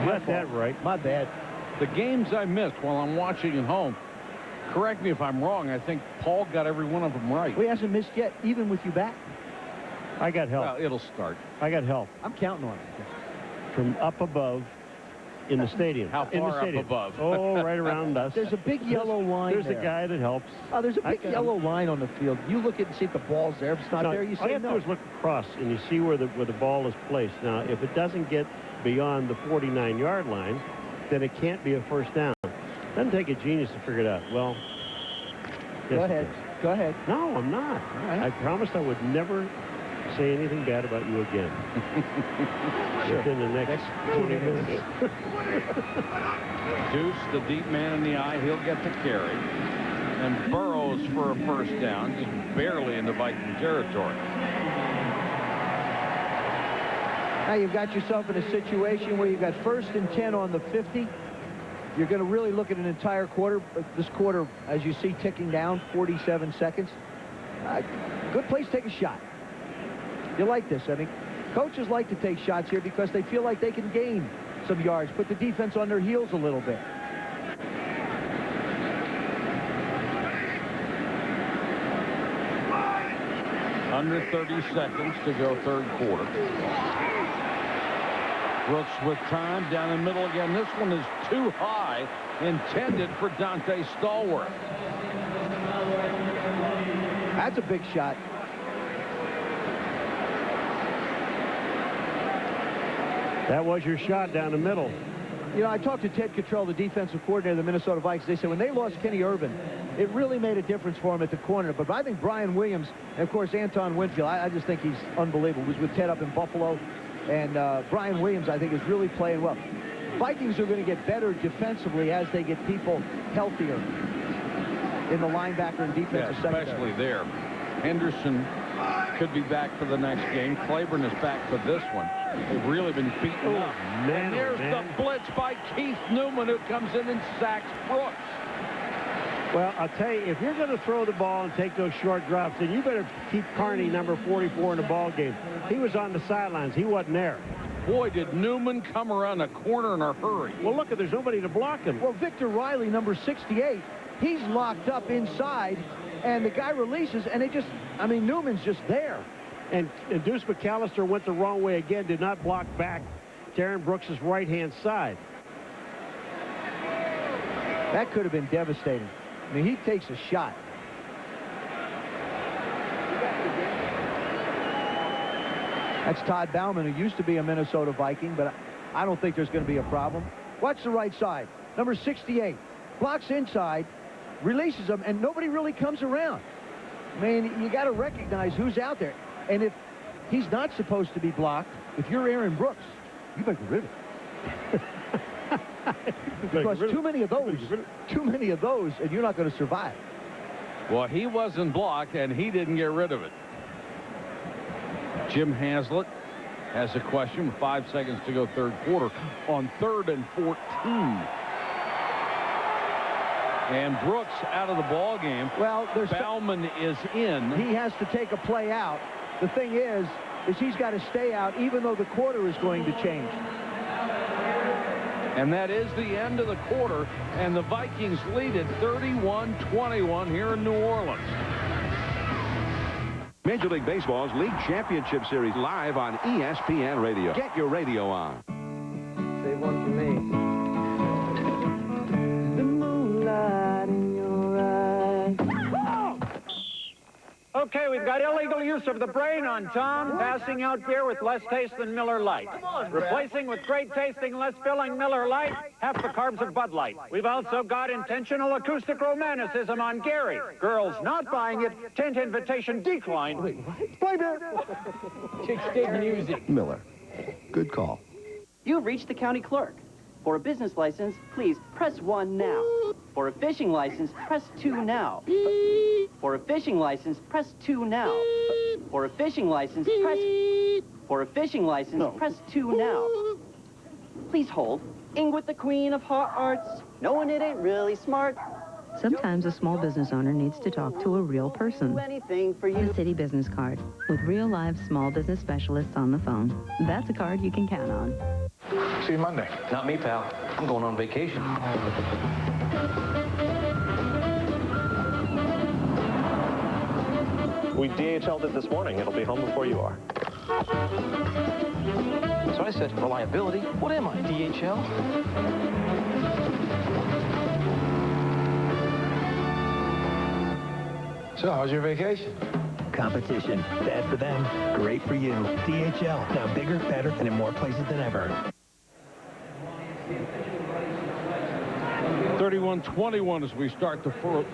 got that right. My bad. The games I missed while I'm watching at home, correct me if I'm wrong, I think Paul got every one of them right. Well, he hasn't missed yet, even with you back. I got help. Well, it'll start. I got help. I'm counting on it. From up above in the stadium. How far up above? Oh, right around us. There's a big yellow line There's there. a guy that helps. Oh, there's a big yellow line on the field. You look at it and see if the ball's there. If it's not there, you all say you have no. to do is look across, and you see where the ball is placed. Now, if it doesn't get beyond the 49-yard line, then it can't be a first down. Doesn't take a genius to figure it out. Well, Go ahead. Go ahead. No, I'm not. Right. I promised I would never say anything bad about you again. Within the next 20 minutes. Deuce, the deep man in the eye, he'll get the carry. And Burrows for a first down, just barely into Viking territory. Now you've got yourself in a situation where you've got 1st and 10 on the 50. You're going to really look at an entire quarter. This quarter, as you see, ticking down, 47 seconds. Good place to take a shot. You like this. I mean, coaches like to take shots here because they feel like they can gain some yards, put the defense on their heels a little bit. Under 30 seconds to go, third quarter. Brooks with time down the middle again. This one is too high, intended for Dante Stallworth. That's a big shot. That was your shot down the middle. You know, I talked to Ted Cottrell, the defensive coordinator of the Minnesota Vikings. They said when they lost Kenny Urban, it really made a difference for him at the corner. But I think Brian Williams, and of course Anton Winfield, I just think he's unbelievable. He was with Ted up in Buffalo. And Brian Williams, I think, is really playing well. Vikings are going to get better defensively as they get people healthier in the linebacker and defensive secondary. Especially there. Henderson could be back for the next game. Claiborne is back for this one. They've really been beaten up. And there's the blitz by Keith Newman, who comes in and sacks Brooks. Well, I'll tell you, if you're going to throw the ball and take those short drops, then you better keep Carney, number 44, in the ball game. He was on the sidelines. He wasn't there. Boy, did Newman come around the corner in a hurry. Well, look, there's nobody to block him. Well, Victor Riley, number 68, he's locked up inside, and the guy releases, and Newman's just there. And Deuce McAllister went the wrong way again, did not block back to Aaron Brooks' right-hand side. That could have been devastating. I mean, he takes a shot. That's Todd Bauman, who used to be a Minnesota Viking, but I don't think there's going to be a problem. Watch the right side. Number 68 blocks inside, releases him, and nobody really comes around. I mean, you got to recognize who's out there. And if he's not supposed to be blocked, if you're Aaron Brooks, you better get rid of it. Because too many of those, and you're not going to survive. Well, he wasn't blocked, and he didn't get rid of it. Jim Haslett has a question with 5 seconds to go, third quarter, on 3rd and 14. And Brooks out of the ball game. Well, Bauman is in. He has to take a play out. The thing is he's got to stay out even though the quarter is going to change. And that is the end of the quarter, and the Vikings lead it 31-21 here in New Orleans. Major League Baseball's League Championship Series live on ESPN Radio. Get your radio on. Save one for me. The moonlight in your eyes. Okay, we've got illegal use of the brain on Tom, passing out beer with less taste than Miller Lite. Replacing with great tasting, less filling Miller Lite, half the carbs of Bud Light. We've also got intentional acoustic romanticism on Gary. Girls not buying it, tent invitation declined. Wait, what? Play beer. Chicks dig music. Miller, good call. You've reached the county clerk. For a business license, please press 1 now. For a fishing license, press 2 now. For a fishing license, press 2 now. For a fishing license, press... For a fishing license, press 2 now. Please hold. Ing with the Queen of Hearts. Knowing it ain't really smart. Sometimes a small business owner needs to talk to a real person. Do anything for you. The City Business Card, with real live small business specialists on the phone. That's a card you can count on. See you Monday. Not me, pal. I'm going on vacation. We DHL'd it this morning. It'll be home before you are. So I said, reliability? What am I, DHL? So, how's your vacation? Competition. Bad for them, great for you. DHL. Now bigger, better, and in more places than ever. 31-21 as we start the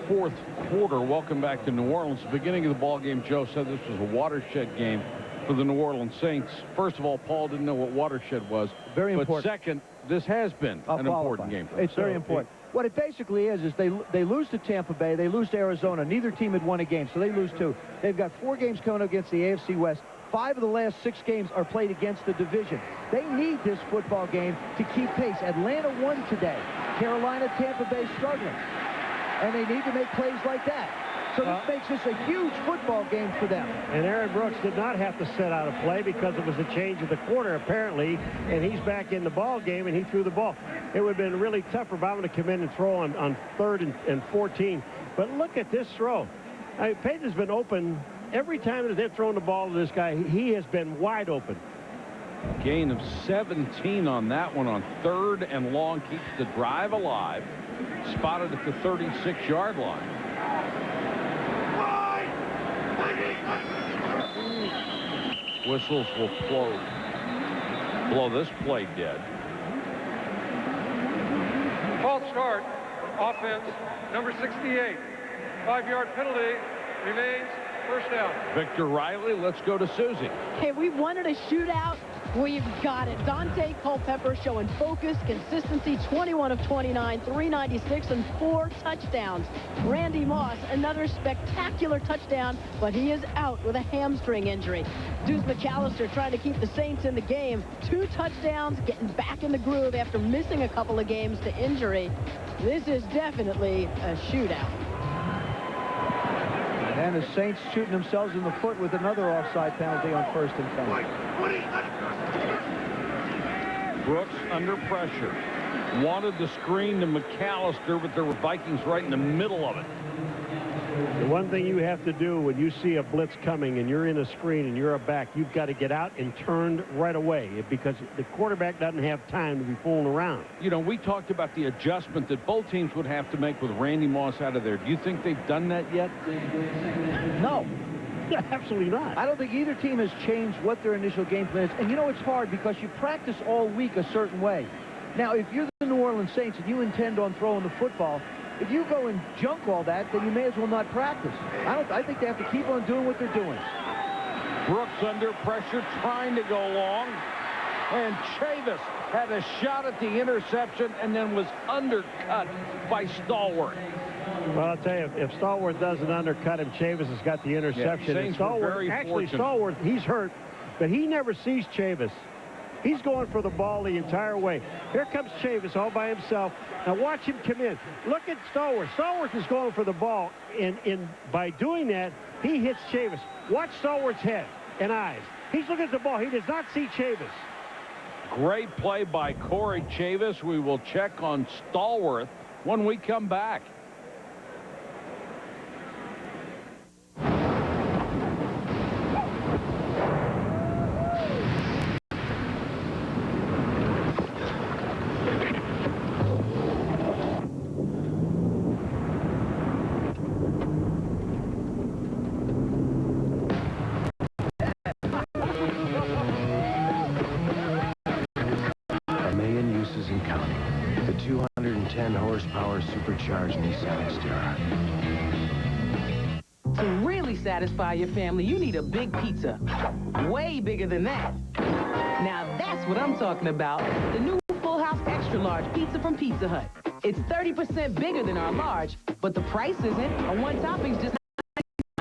fourth quarter. Welcome back to New Orleans. Beginning of the ball game, Joe said this was a watershed game for the New Orleans Saints. First of all, Paul didn't know what watershed was. Very important. But second, this has been an important game for them. It's very important. What it basically is they lose to Tampa Bay, they lose to Arizona. Neither team had won a game, so they lose 2. They've got 4 games coming up against the AFC West. 5 of the last 6 games are played against the division. They need this football game to keep pace. Atlanta won today. Carolina, Tampa Bay struggling. And they need to make plays like that. So this makes this a huge football game for them. And Aaron Brooks did not have to set out a play because it was a change of the quarter, apparently, and he's back in the ball game, and he threw the ball. It would have been really tough for Bauman to come in and throw on 3rd and 14. But look at this throw. I mean, Peyton's been open. Every time that they've thrown the ball to this guy, he has been wide open. Gain of 17 on that one on 3rd and long. Keeps the drive alive. Spotted at the 36-yard line. Whistles will blow this play dead. False start. Offense, number 68. 5-yard penalty. Remains first down. Victor Riley, let's go to Susie. Hey, we wanted a shootout. We've got it. Dante Culpepper showing focus, consistency, 21 of 29, 396, and 4 touchdowns. Randy Moss, another spectacular touchdown, but he is out with a hamstring injury. Deuce McAllister trying to keep the Saints in the game. 2 touchdowns, getting back in the groove after missing a couple of games to injury. This is definitely a shootout. And the Saints shooting themselves in the foot with another offside penalty on 1st and 10. Brooks under pressure. Wanted the screen to McAllister, but there were Vikings right in the middle of it. The one thing you have to do when you see a blitz coming and you're in a screen and you're a back, you've got to get out and turn right away because the quarterback doesn't have time to be fooling around. You know, we talked about the adjustment that both teams would have to make with Randy Moss out of there. Do you think they've done that yet? No. Absolutely not. I don't think either team has changed what their initial game plan is. And you know, it's hard because you practice all week a certain way. Now, if you're the New Orleans Saints and you intend on throwing the football, if you go and junk all that, then you may as well not practice. I think they have to keep on doing what they're doing. Brooks under pressure, trying to go long. And Chavis had a shot at the interception and then was undercut by Stallworth. Well, I'll tell you, if Stallworth doesn't undercut him, Chavis has got the interception. Yeah, and Stallworth, actually, Stallworth, he's hurt, but he never sees Chavis. He's going for the ball the entire way. Here comes Chavis all by himself. Now watch him come in. Look at Stallworth. Stallworth is going for the ball, and by doing that, he hits Chavis. Watch Stallworth's head and eyes. He's looking at the ball. He does not see Chavis. Great play by Corey Chavis. We will check on Stallworth when we come back. and counting. The 210 horsepower supercharged Nissan Xterra. To really satisfy your family, you need a big pizza. Way bigger than that. Now that's what I'm talking about. The new Full House Extra Large Pizza from Pizza Hut. It's 30% bigger than our large, but the price isn't. A one topping's just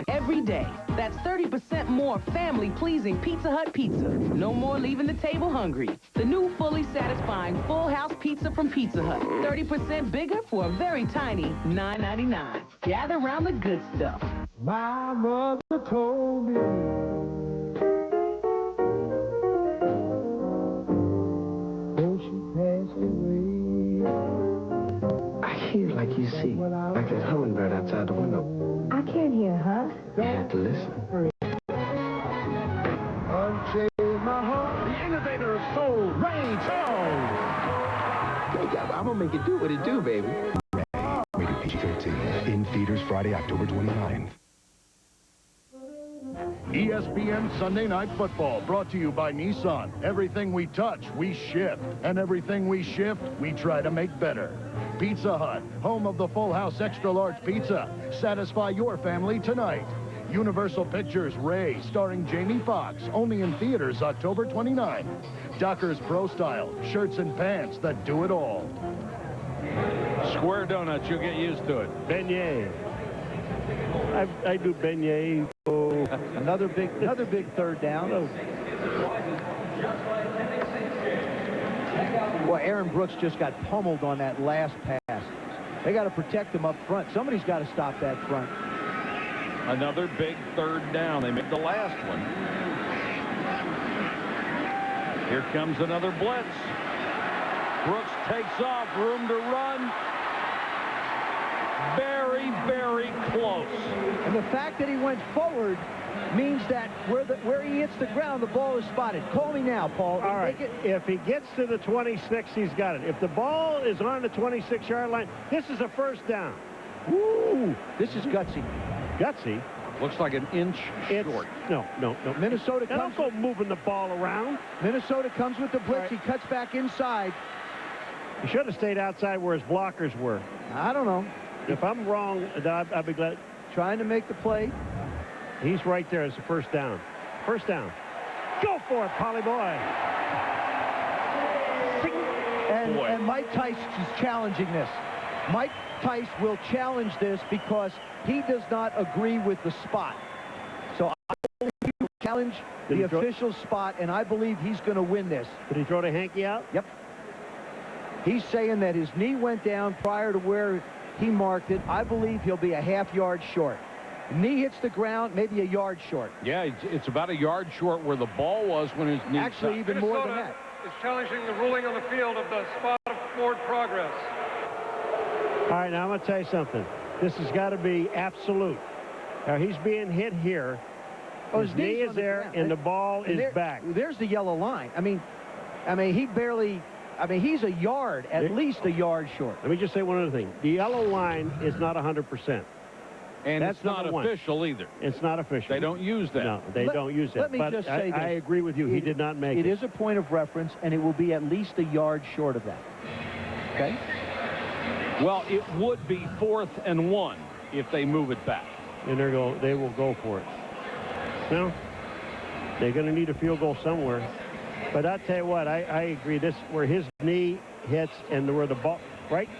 every day. That's 30% more family-pleasing Pizza Hut pizza. No more leaving the table hungry. The new fully satisfying Full House Pizza from Pizza Hut. 30% bigger for a very tiny $9.99. Gather around the good stuff. My mother told me when she passed away. I hear like you see, like that hummingbird outside the window. I can't hear, huh? You have to listen. Unchain my heart. The innovator of soul, Ray Charles. I'm gonna make it do what it do, baby. Rated PG-13. In theaters Friday, October 29th. ESPN Sunday Night Football, brought to you by Nissan. Everything we touch, we shift. And everything we shift, we try to make better. Pizza Hut, home of the Full House Extra Large Pizza. Satisfy your family tonight. Universal Pictures Ray, starring Jamie Foxx, only in theaters October 29th. Dockers Pro Style, shirts and pants that do it all. Square donuts, you'll get used to it. Beignet. I do beignet. Oh. Another big third down. Well, Aaron Brooks just got pummeled on that last pass. They got to protect him up front. Somebody's got to stop that front. Another big third down. They made the last one. Here comes another blitz. Brooks takes off. Room to run. Very, very close. And the fact that he went forward means that where he hits the ground, the ball is spotted. Call me now, Paul. All right. If he gets to the 26, he's got it. If the ball is on the 26-yard line, this is a first down. Woo! This is gutsy. Gutsy? Looks like an inch short. No. Minnesota comes. Don't go moving the ball around. Minnesota comes with the blitz. Right. He cuts back inside. He should have stayed outside where his blockers were. I don't know. If I'm wrong, I'd be glad. Trying to make the play. He's right there as a first down. First down. Go for it, Polly boy. And Mike Tice is challenging this. Mike Tice will challenge this because he does not agree with the spot. So I believe he will challenge the official spot, and I believe he's going to win this. Did he throw the hanky out? Yep. He's saying that his knee went down prior to where he marked it. I believe he'll be a half-yard short. Knee hits the ground, maybe a yard short. Yeah, it's about a yard short where the ball was when his knee. Actually, even more than that. Is challenging the ruling on the field of the spot of forward progress. All right, now I'm going to tell you something. This has got to be absolute. Now, he's being hit here. His knee is there, and the ball is back. There's the yellow line. I mean, he barely... he's a yard, at least a yard short. Let me just say one other thing. The yellow line is not 100%. And that's not official either. It's not official. They don't use that. No, they don't use that. Let me just say this. I agree with you. He did not make it. It is a point of reference, and it will be at least a yard short of that. Okay? Well, it would be 4th and 1 if they move it back. And they will go for it. Now, they're going to need a field goal somewhere. But I'll tell you what, I agree. This where his knee hits and where the ball, right?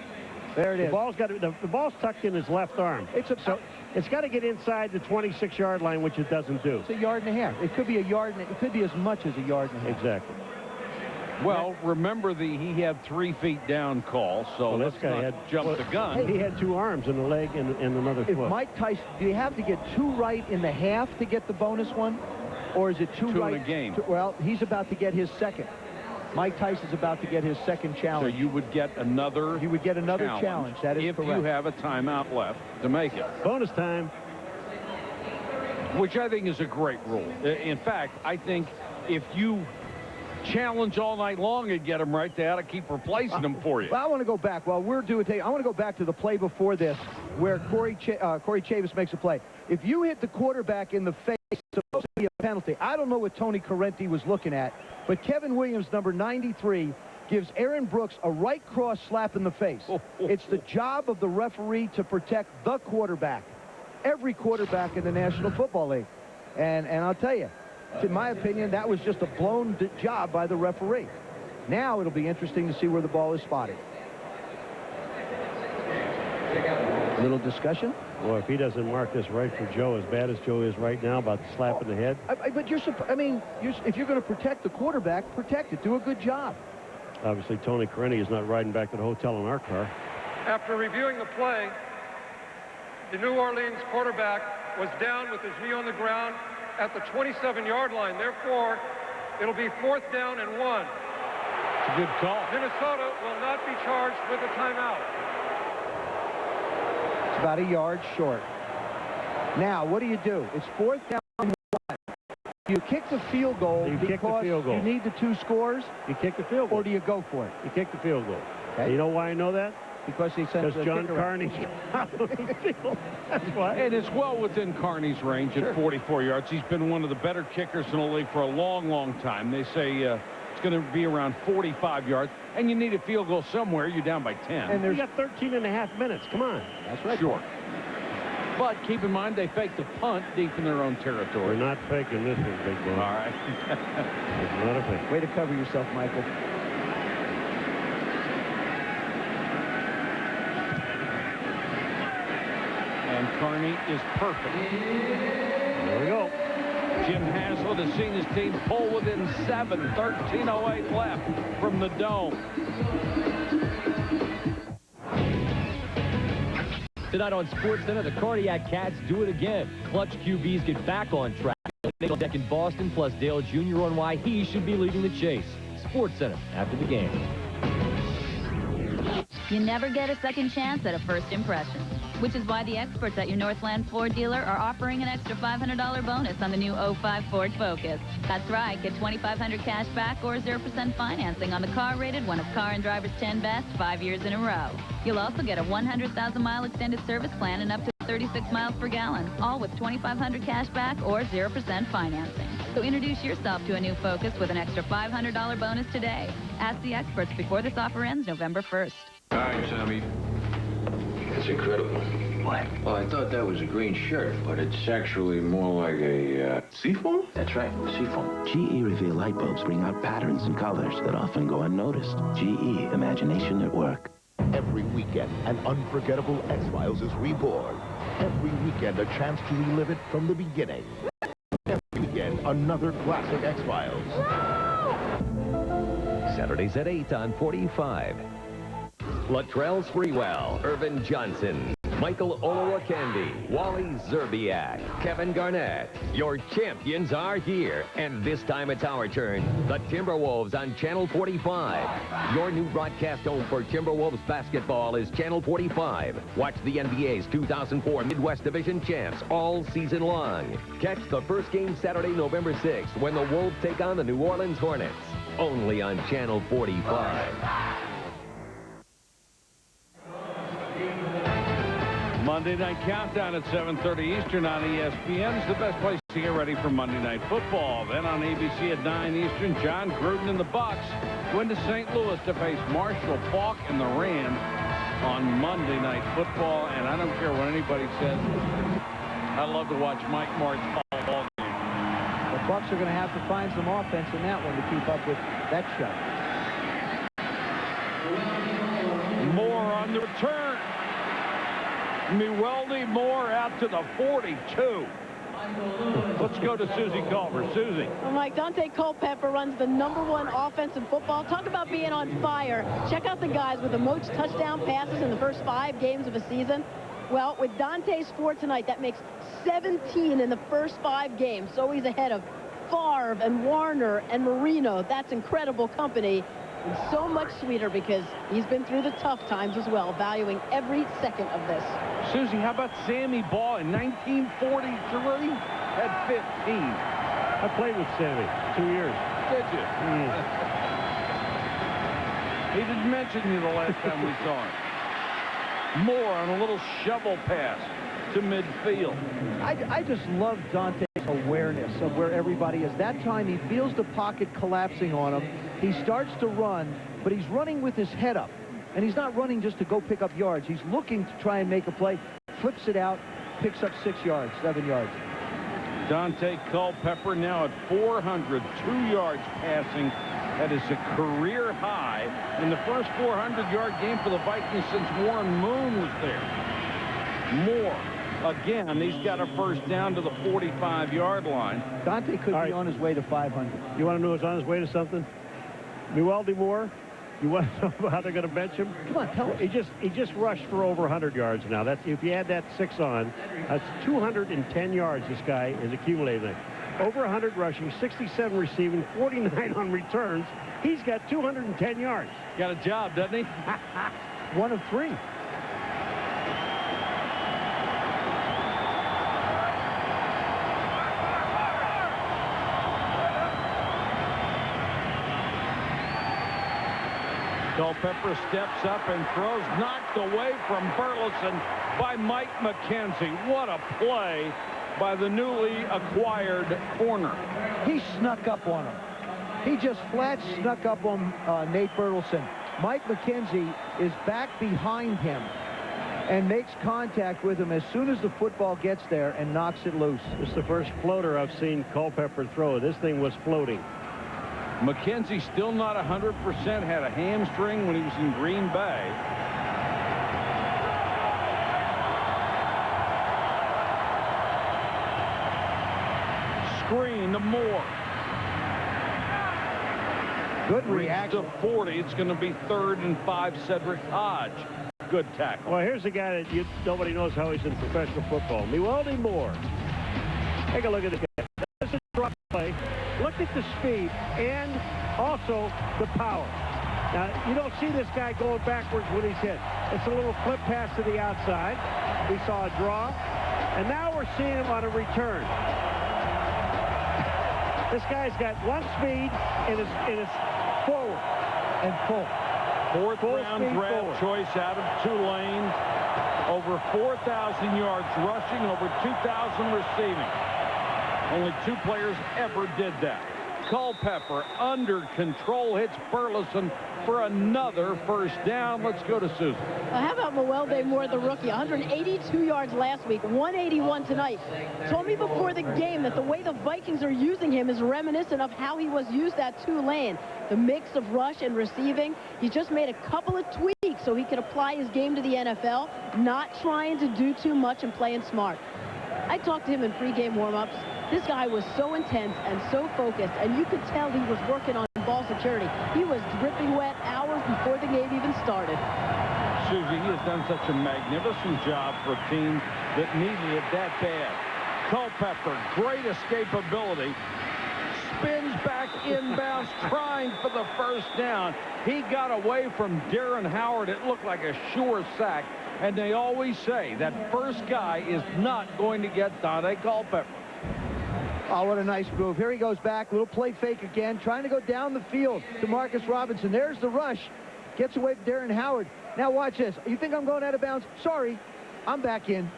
There it is. The ball's tucked in his left arm. So it's got to get inside the 26-yard line, which it doesn't do. It's a yard and a half. It could be a yard, and it could be as much as a yard and a half. Exactly. Well, remember he had 3 feet down call, so this let's guy not had jump the gun. He had 2 arms and a leg and another If foot. Mike Tyson, do you have to get 2 right in the half to get the bonus one? Or is it 2 right? In a game. Well, he's about to get his second. Mike Tyson's about to get his second challenge. So you would get another He would get another challenge. That is if correct. you have a timeout left to make it. Bonus time. Which I think is a great rule. In fact, I think if you challenge all night long and get them right, they ought to keep replacing them for you. Well, I want to go back. While we're doing I want to go back to the play before this where Corey Chavis makes a play. If you hit the quarterback in the face, it's supposed to be a penalty. I don't know what Tony Correnti was looking at, but Kevin Williams, number 93, gives Aaron Brooks a right cross slap in the face. It's the job of the referee to protect the quarterback. Every quarterback in the National Football League. And I'll tell you, in my opinion, that was just a blown job by the referee. Now it'll be interesting to see where the ball is spotted. A little discussion? Well, if he doesn't mark this right for Joe, as bad as Joe is right now about the slap in the head. But if you're going to protect the quarterback, protect it. Do a good job. Obviously, Tony Correnti is not riding back to the hotel in our car. After reviewing the play, the New Orleans quarterback was down with his knee on the ground at the 27-yard line. Therefore, it'll be 4th down and 1. It's a good call. Minnesota will not be charged with a timeout. It's about a yard short. Now, what do? It's 4th down and 1. You kick the field goal because you need the 2 scores? You kick the field goal. Or do you go for it? You kick the field goal. Okay. You know why I know that? Because he sent Because John Carney's out of the field. That's why. And it's well within Carney's range at 44 yards. He's been one of the better kickers in the league for a long, long time. They say it's going to be around 45 yards, and you need a field goal somewhere. You're down by 10. And you got 13 and a half minutes. Come on. That's right. Sure. But keep in mind, they faked the punt deep in their own territory. We're not faking this one, big boy. All right. It's not a fake. Way to cover yourself, Michael. And Carney is perfect. There we go. Jim Haslett has seen his team pull within 7, 13:08 left from the Dome. Tonight on SportsCenter, the Cardiac Cats do it again. Clutch QBs get back on track. Nickel deck in Boston, plus Dale Jr. on why he should be leading the chase. SportsCenter after the game. You never get a second chance at a first impression, which is why the experts at your Northland Ford dealer are offering an extra $500 bonus on the new 05 Ford Focus. That's right, get $2,500 cash back or 0% financing on the car rated one of Car and Driver's 10 Best 5 years in a row. You'll also get a 100,000-mile extended service plan and up to 36 miles per gallon, all with $2,500 cash back or 0% financing. So introduce yourself to a new Focus with an extra $500 bonus today. Ask the experts before this offer ends November 1st. Hi, Tommy. That's incredible. What? Well, I thought that was a green shirt, but it's actually more like a, seafoam? That's right, seafoam. GE Reveal light bulbs bring out patterns and colors that often go unnoticed. GE, imagination at work. Every weekend, an unforgettable X-Files is reborn. Every weekend, a chance to relive it from the beginning. Every weekend, another classic X-Files. Saturdays at 8 on 45. Latrell Sprewell, Irvin Johnson, Michael Olowokandi, Wally Zerbiak, Kevin Garnett. Your champions are here, and this time it's our turn. The Timberwolves on Channel 45. Your new broadcast home for Timberwolves basketball is Channel 45. Watch the NBA's 2004 Midwest Division champs all season long. Catch the first game Saturday, November 6th, when the Wolves take on the New Orleans Hornets. Only on Channel 45. Monday Night Countdown at 7:30 Eastern on ESPN is the best place to get ready for Monday Night Football. Then on ABC at 9 Eastern, John Gruden and the Bucks went to St. Louis to face Marshall Faulk and the Rams on Monday Night Football. And I don't care what anybody says, I love to watch Mike Martz all ball game. The Bucks are going to have to find some offense in that one to keep up with that shot. Moore on the return. Mueldy Moore out to the 42. Let's go to Susie Culver. Susie. Well, Mike, Dante Culpepper runs the #1 offense in football. Talk about being on fire. Check out the guys with the most touchdown passes in the first 5 games of a season. Well, with Dante's 4 tonight, that makes 17 in the first 5 games. So he's ahead of Favre and Warner and Marino. That's incredible company. And so much sweeter because he's been through the tough times as well, valuing every second of this. Susie, how about Sammy Baugh in 1943 at 15? I played with Sammy 2 years. Did you? He didn't mention you the last time we saw him. Moore on a little shovel pass to midfield. I just love Dante's awareness of where everybody is. That time he feels the pocket collapsing on him. He starts to run, but he's running with his head up. And he's not running just to go pick up yards. He's looking to try and make a play, flips it out, picks up 6 yards, 7 yards. Dante Culpepper now at 402 yards passing. That is a career high in the first 400-yard game for the Vikings since Warren Moon was there. Moore, again, he's got a first down to the 45-yard line. Dante could be on his way to 500. You want to know who's on his way to something? Neweldy Moore. You want to know how they're going to bench him? Come on, tell us. He just rushed for over 100 yards now. That's if you add that 6 on, that's 210 yards this guy is accumulating. Over 100 rushing, 67 receiving, 49 on returns. He's got 210 yards. Got a job, doesn't he? 1 of 3. Culpepper steps up and throws, knocked away from Burleson by Mike McKenzie. What a play by the newly acquired corner. He snuck up on him. He just flat snuck up on Nate Burleson. Mike McKenzie is back behind him and makes contact with him as soon as the football gets there and knocks it loose. This is the first floater I've seen Culpepper throw. This thing was floating. McKenzie still not 100%, had a hamstring when he was in Green Bay. Screen to Moore. Good reaction. To 40. It's going to be 3rd and 5. Cedric Hodge. Good tackle. Well, here's a guy that nobody knows how he's in professional football. Neweldy Moore. Take a look at this guy. This is a drop play. Look at the speed and also the power. Now, you don't see this guy going backwards when he's hit. It's a little flip pass to the outside. We saw a draw. And now we're seeing him on a return. This guy's got one speed and is forward and full. 4th round draft choice out of Tulane. Over 4,000 yards rushing, over 2,000 receiving. Only 2 players ever did that. Culpepper under control hits Burleson for another first down. Let's go to Susan. How about Neweldy Moore, the rookie? 182 yards last week, 181 tonight. Told me before the game that the way the Vikings are using him is reminiscent of how he was used at Tulane. The mix of rush and receiving. He just made a couple of tweaks so he could apply his game to the NFL, not trying to do too much and playing smart. I talked to him in pregame warm-ups. This guy was so intense and so focused, and you could tell he was working on ball security. He was dripping wet hours before the game even started. Susie, he has done such a magnificent job for a team that needed it that bad. Culpepper, great escapability. Spins back inbounds, trying for the first down. He got away from Darren Howard. It looked like a sure sack. And they always say that first guy is not going to get Dante Culpepper. Oh, what a nice move. Here he goes back. Little play fake again. Trying to go down the field to Marcus Robinson. There's the rush. Gets away from Darren Howard. Now watch this. You think I'm going out of bounds? Sorry. I'm back in.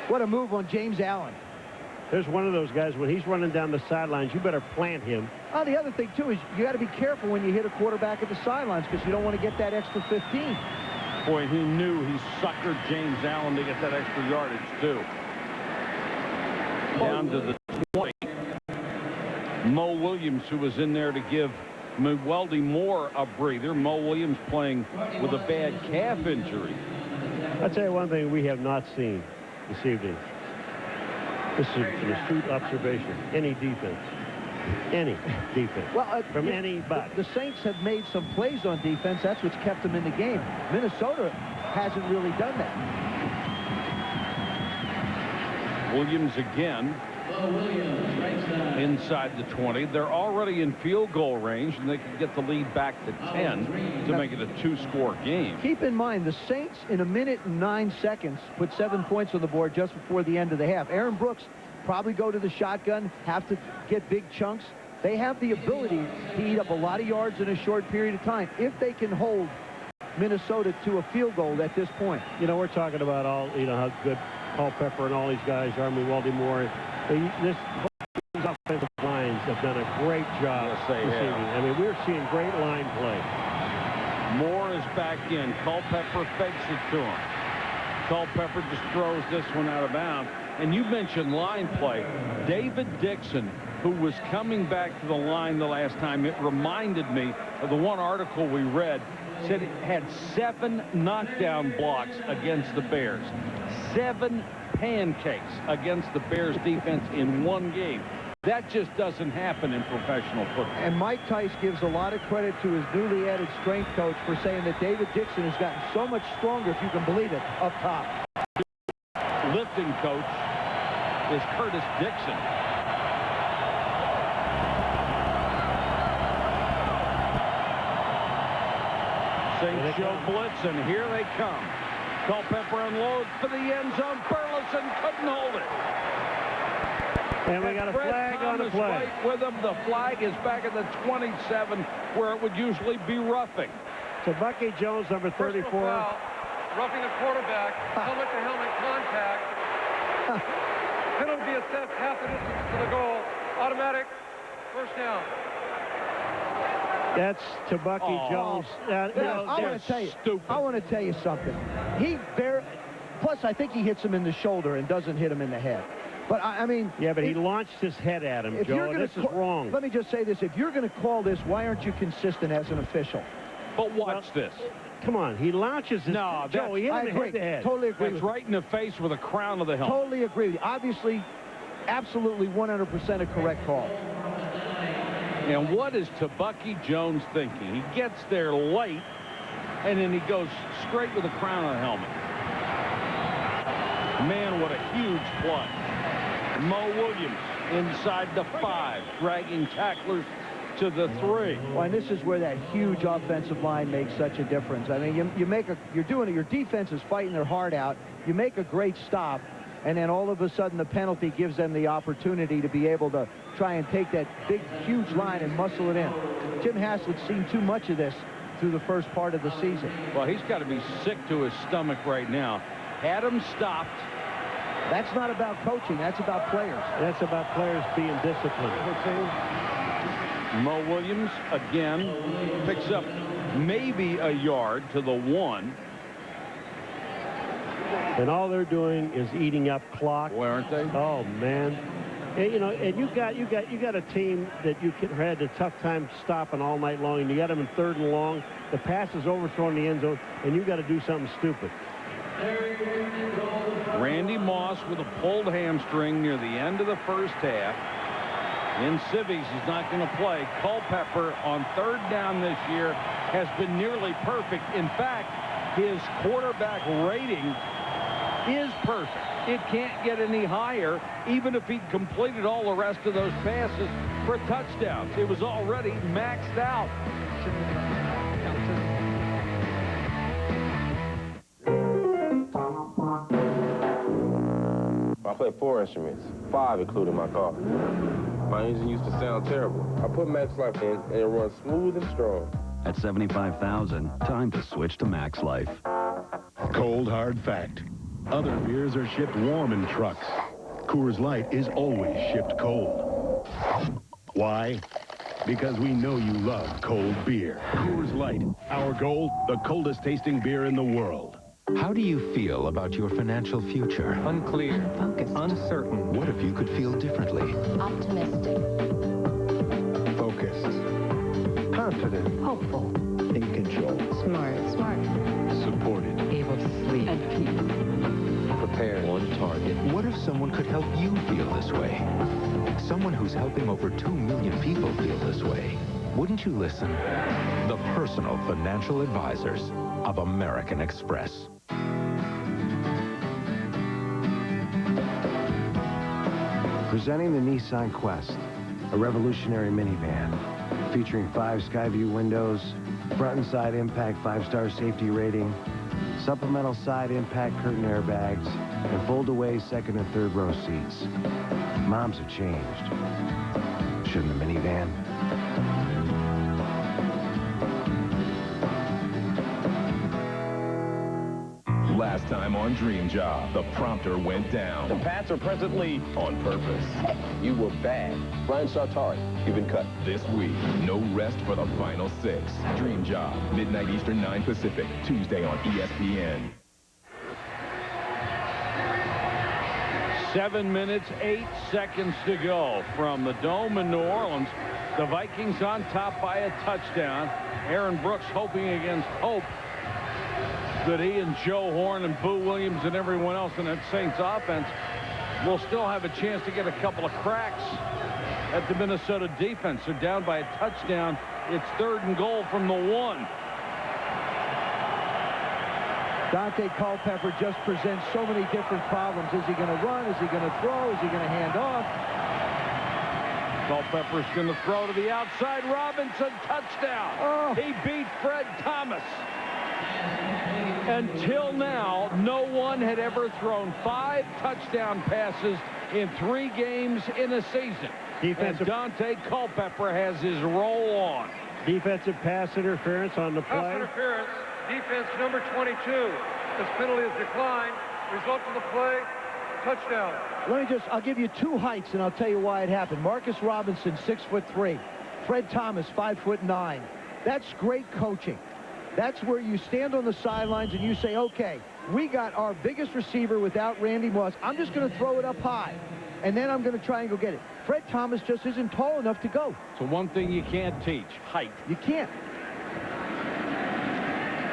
What a move on James Allen. There's one of those guys, when he's running down the sidelines, you better plant him. Oh, the other thing, too, is you got to be careful when you hit a quarterback at the sidelines because you don't want to get that extra 15. Boy, he knew he suckered James Allen to get that extra yardage, too. Down to the 20. Mo Williams, who was in there to give Neweldy Moore a breather. Mo Williams playing with a bad calf injury. I'll tell you one thing we have not seen this evening. This is an astute observation. Any defense. Well, from anybody. The Saints have made some plays on defense. That's what's kept them in the game. Minnesota hasn't really done that. Williams again. Inside the 20. They're already in field goal range, and they can get the lead back to 10 to make it a 2-score game. Keep in mind, the Saints, in 1 minute and 9 seconds, put 7 points on the board just before the end of the half. Aaron Brooks probably go to the shotgun, have to get big chunks. They have the ability to eat up a lot of yards in a short period of time if they can hold Minnesota to a field goal at this point. You know, we're talking about how good Culpepper and all these guys are. I mean, Waldie Moore. These offensive lines have done a great job this evening. I mean, we're seeing great line play. Moore is back in. Culpepper fakes it to him. Culpepper just throws this one out of bounds. And you mentioned line play. David Dixon, who was coming back to the line the last time, it reminded me of the one article we read, said it had 7 knockdown blocks against the Bears. 7 pancakes against the Bears defense in one game. That just doesn't happen in professional football. And Mike Tice gives a lot of credit to his newly added strength coach for saying that David Dixon has gotten so much stronger, if you can believe it, up top. Lifting coach is Curtis Dixon. Saints show blitz, and here they come. Culpepper unloads for the end zone. Burleson couldn't hold it. And we got a flag on the play. Right with him. The flag is back at the 27, where it would usually be roughing. So Bucky Jones, number 34. Foul, roughing the quarterback, helmet-to-helmet contact. Penalty assessed half the distance to the goal. Automatic first down. That's to Bucky Jones. I want to tell you something. Plus, I think he hits him in the shoulder and doesn't hit him in the head. But, I mean... Yeah, but he launched his head at him, Joe, and this is wrong. Let me just say this. If you're going to call this, why aren't you consistent as an official? But watch this. Come on, he launches his... No, Joe, he hit him head to head. Totally agree. That's right in the face with the crown of the helmet. Totally agree with you. Obviously, absolutely 100% a correct call. And what is Bucky Jones thinking? He gets there late, and then he goes straight with the crown of the helmet. Man, what a huge play. Mo Williams inside the 5, dragging tacklers to the 3. Well, and this is where that huge offensive line makes such a difference. I mean, you're doing it. Your defense is fighting their heart out. You make a great stop, and then all of a sudden the penalty gives them the opportunity to be able to try and take that big, huge line and muscle it in. Jim Haslett's seen too much of this through the first part of the season. Well, he's got to be sick to his stomach right now. Had him stopped. That's not about coaching. That's about players. That's about players being disciplined. Mo Williams, again, picks up maybe a yard to the 1. And all they're doing is eating up clock. Well, aren't they? Oh, man. And, you know, and you got a team that you had a tough time stopping all night long, and you got them in 3rd and long. The pass is overthrown in the end zone, and you got to do something stupid. Randy Moss with a pulled hamstring near the end of the first half. In Civies, he's not going to play. Culpepper on 3rd down this year has been nearly perfect. In fact, his quarterback rating is perfect. It can't get any higher, even if he completed all the rest of those passes for touchdowns. It was already maxed out. I play 4 instruments, 5 including my car. My engine used to sound terrible. I put Max Life in, and it runs smooth and strong. At $75,000, time to switch to Max Life. Cold hard fact. Other beers are shipped warm in trucks. Coors Light is always shipped cold. Why? Because we know you love cold beer. Coors Light, our goal, the coldest tasting beer in the world. How do you feel about your financial future? Unclear. Focused. Uncertain. What if you could feel differently? Optimistic. Focused. Confident. Hopeful. In control. Smart. Supported. Able to sleep. At peace. prepared. On target. What if someone could help you feel this way? Someone who's helping over 2 million people feel this way. Wouldn't you listen? The personal financial advisors of American Express. Presenting the Nissan Quest, a revolutionary minivan featuring 5 Skyview windows, front and side impact 5-star safety rating, supplemental side impact curtain airbags, and fold-away second and third row seats. Moms have changed. Shouldn't the minivan? Last time on Dream Job, the prompter went down. The Pats are presently on purpose. You were bad. Brian Sartari, you've been cut. This week, no rest for the final 6. Dream Job, midnight Eastern, 9 Pacific, Tuesday on ESPN. 7 minutes, 8 seconds to go from the Dome in New Orleans. The Vikings on top by a touchdown. Aaron Brooks hoping against hope that he and Joe Horn and Boo Williams and everyone else in that Saints offense will still have a chance to get a couple of cracks at the Minnesota defense. They're down by a touchdown. It's 3rd and goal from the 1. Dante Culpepper just presents so many different problems. Is he going to run? Is he going to throw? Is he going to hand off? Culpepper's going to throw to the outside. Robinson, touchdown. Oh. He beat Fred Thomas. Until now, no one had ever thrown 5 touchdown passes in 3 games in a season. And Dante Culpepper has his roll on. Defensive pass interference on the play. Pass interference, defense number 22. This penalty is declined. Result of the play, touchdown. I'll give you 2 heights, and I'll tell you why it happened. Marcus Robinson, 6'3". Fred Thomas, 5'9". That's great coaching. That's where you stand on the sidelines and you say, okay, we got our biggest receiver without Randy Moss. I'm just going to throw it up high, and then I'm going to try and go get it. Fred Thomas just isn't tall enough to go. So one thing you can't teach, height. You can't.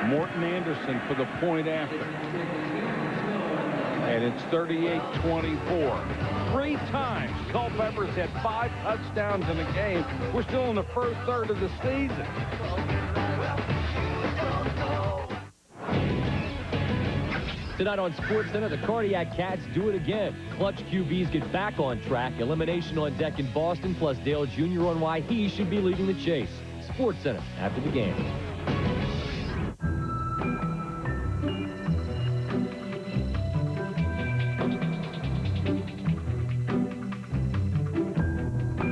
Morton Anderson for the point after. And it's 38-24. 3 times Culpepper's had 5 touchdowns in a game. We're still in the first third of the season. Tonight on SportsCenter, the Cardiac Cats do it again. Clutch QBs get back on track. Elimination on deck in Boston, plus Dale Jr. on why he should be leading the chase. SportsCenter after the game.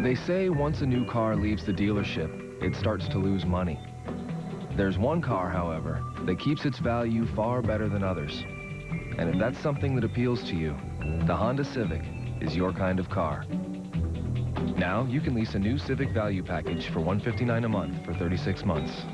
They say once a new car leaves the dealership, it starts to lose money. There's one car, however, that keeps its value far better than others. And if that's something that appeals to you, the Honda Civic is your kind of car. Now, you can lease a new Civic Value Package for $159 a month for 36 months.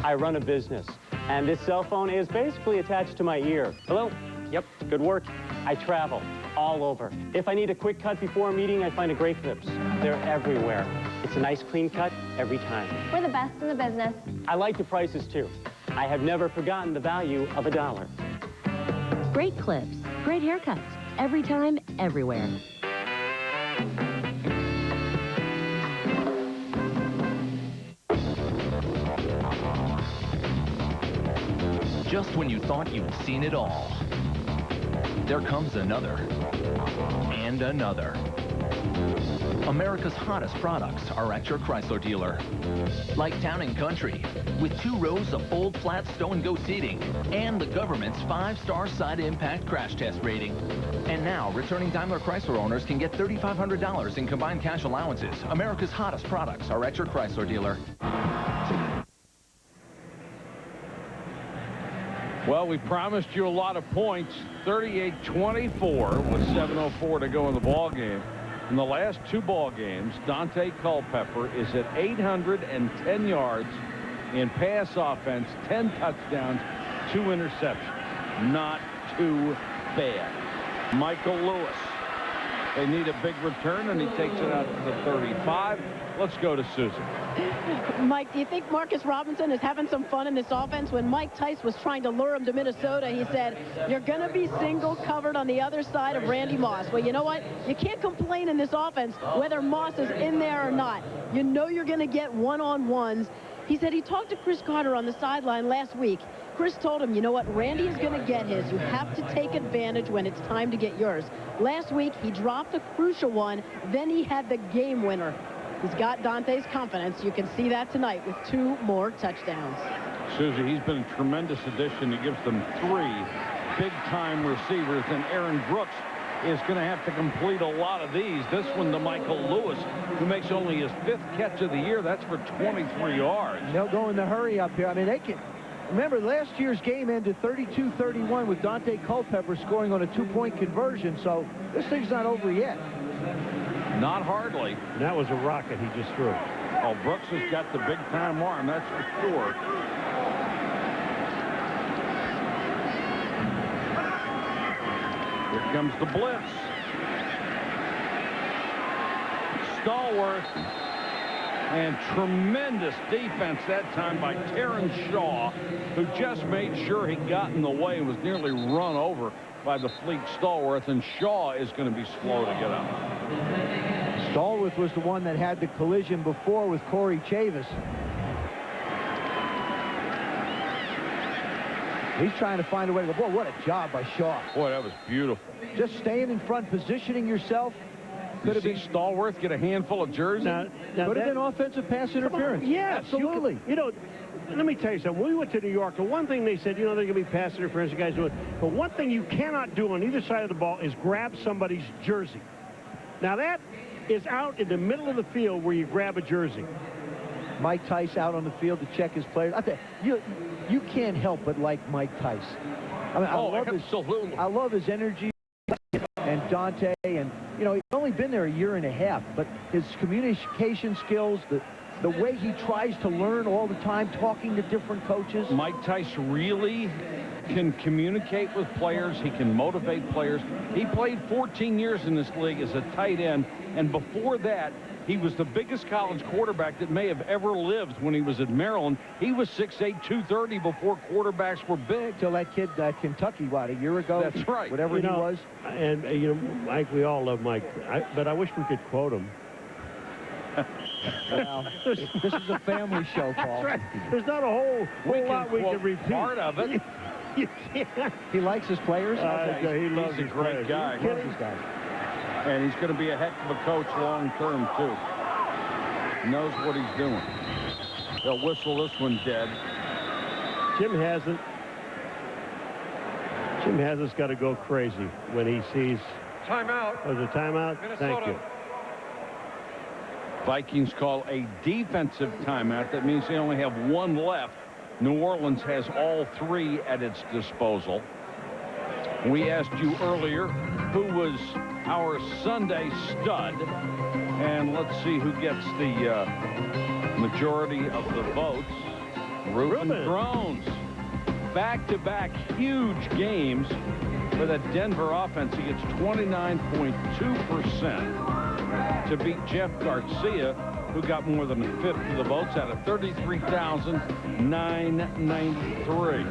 I run a business, and this cell phone is basically attached to my ear. Hello? Yep, good work. I travel all over. If I need a quick cut before a meeting, I find a Great Clips. They're everywhere. It's a nice, clean cut every time. We're the best in the business. I like the prices, too. I have never forgotten the value of $1. Great Clips. Great haircuts. Every time, everywhere. Just when you thought you'd seen it all, there comes another, and another. America's hottest products are at your Chrysler dealer. Like Town & Country, with 2 rows of full flat stow-and-go seating, and the government's 5-star side impact crash test rating. And now, returning Daimler Chrysler owners can get $3,500 in combined cash allowances. America's hottest products are at your Chrysler dealer. Well, we promised you a lot of points. 38-24 with 7:04 to go in the ball game. In the last 2 ball games, Dante Culpepper is at 810 yards in pass offense, 10 touchdowns, 2 interceptions. Not too bad. Michael Lewis They need a big return, and he takes it out to the 35. Let's go to Susan. Mike, do you think Marcus Robinson is having some fun in this offense? When Mike Tice was trying to lure him to Minnesota, he said, you're going to be single covered on the other side of Randy Moss. Well, you know what? You can't complain in this offense whether Moss is in there or not. You know you're going to get one-on-ones. He said he talked to Chris Carter on the sideline last week. Chris told him, you know what, Randy is going to get his. You have to take advantage when it's time to get yours. Last week, he dropped a crucial one. Then he had the game winner. He's got Dante's confidence. You can see that tonight with 2 more touchdowns. Susie, he's been a tremendous addition. He gives them 3 big-time receivers, and Aaron Brooks is going to have to complete a lot of these. This one to Michael Lewis, who makes only his 5th catch of the year. That's for 23 yards. They'll go in the hurry up here. I mean, they can. Remember, last year's game ended 32-31 with Dante Culpepper scoring on a 2-point conversion, so this thing's not over yet. Not hardly. And that was a rocket he just threw. Oh, Brooks has got the big-time arm, that's for sure. Here comes the blitz. Stallworth. And tremendous defense that time by Terrence Shaw, who just made sure he got in the way and was nearly run over by the fleet Stallworth, and Shaw is going to be slow to get up. Stallworth was the one that had the collision before with Corey Chavis. He's trying to find a way to go. Boy, what a job by Shaw. Boy, that was beautiful. Just staying in front, positioning yourself. Could have been Stallworth get a handful of jerseys. Could have been offensive pass interference. Yeah, absolutely. You know, let me tell you something. When we went to New York, the one thing they said, you know, there's going to be pass interference, the guys do it. But one thing you cannot do on either side of the ball is grab somebody's jersey. Now, that is out in the middle of the field where you grab a jersey. Mike Tice out on the field to check his players. I think you can't help but like Mike Tice. I mean, I love his energy. And Dante, and you know, he's only been there a year and a half, but his communication skills, the way he tries to learn all the time, talking to different coaches. Mike Tice really can communicate with players. He can motivate players. He played 14 years in this league as a tight end, and before that, he was the biggest college quarterback that may have ever lived when he was at Maryland. He was 6'8", 230 before quarterbacks were big. Till that kid at Kentucky, what, a year ago? That's right. Whatever he was. And, you know, Mike, we all love Mike, but I wish we could quote him. Well, this is a family show, Paul. That's right. There's not a whole lot we can repeat. Part of it. You can't. He likes his players? He loves He's a great guy. He loves his guys. And he's going to be a heck of a coach long-term, too. Knows what he's doing. They'll whistle this one dead. Jim Haslett's got to go crazy when he sees... Timeout. Was it timeout? Minnesota. Thank you. Vikings call a defensive timeout. That means they only have 1 left. New Orleans has all 3 at its disposal. We asked you earlier who was our Sunday stud, and let's see who gets the majority of the votes. Reuben Drones. Back-to-back huge games for the Denver offense. He gets 29.2% to beat Jeff Garcia, who got more than a fifth of the votes out of 33,993.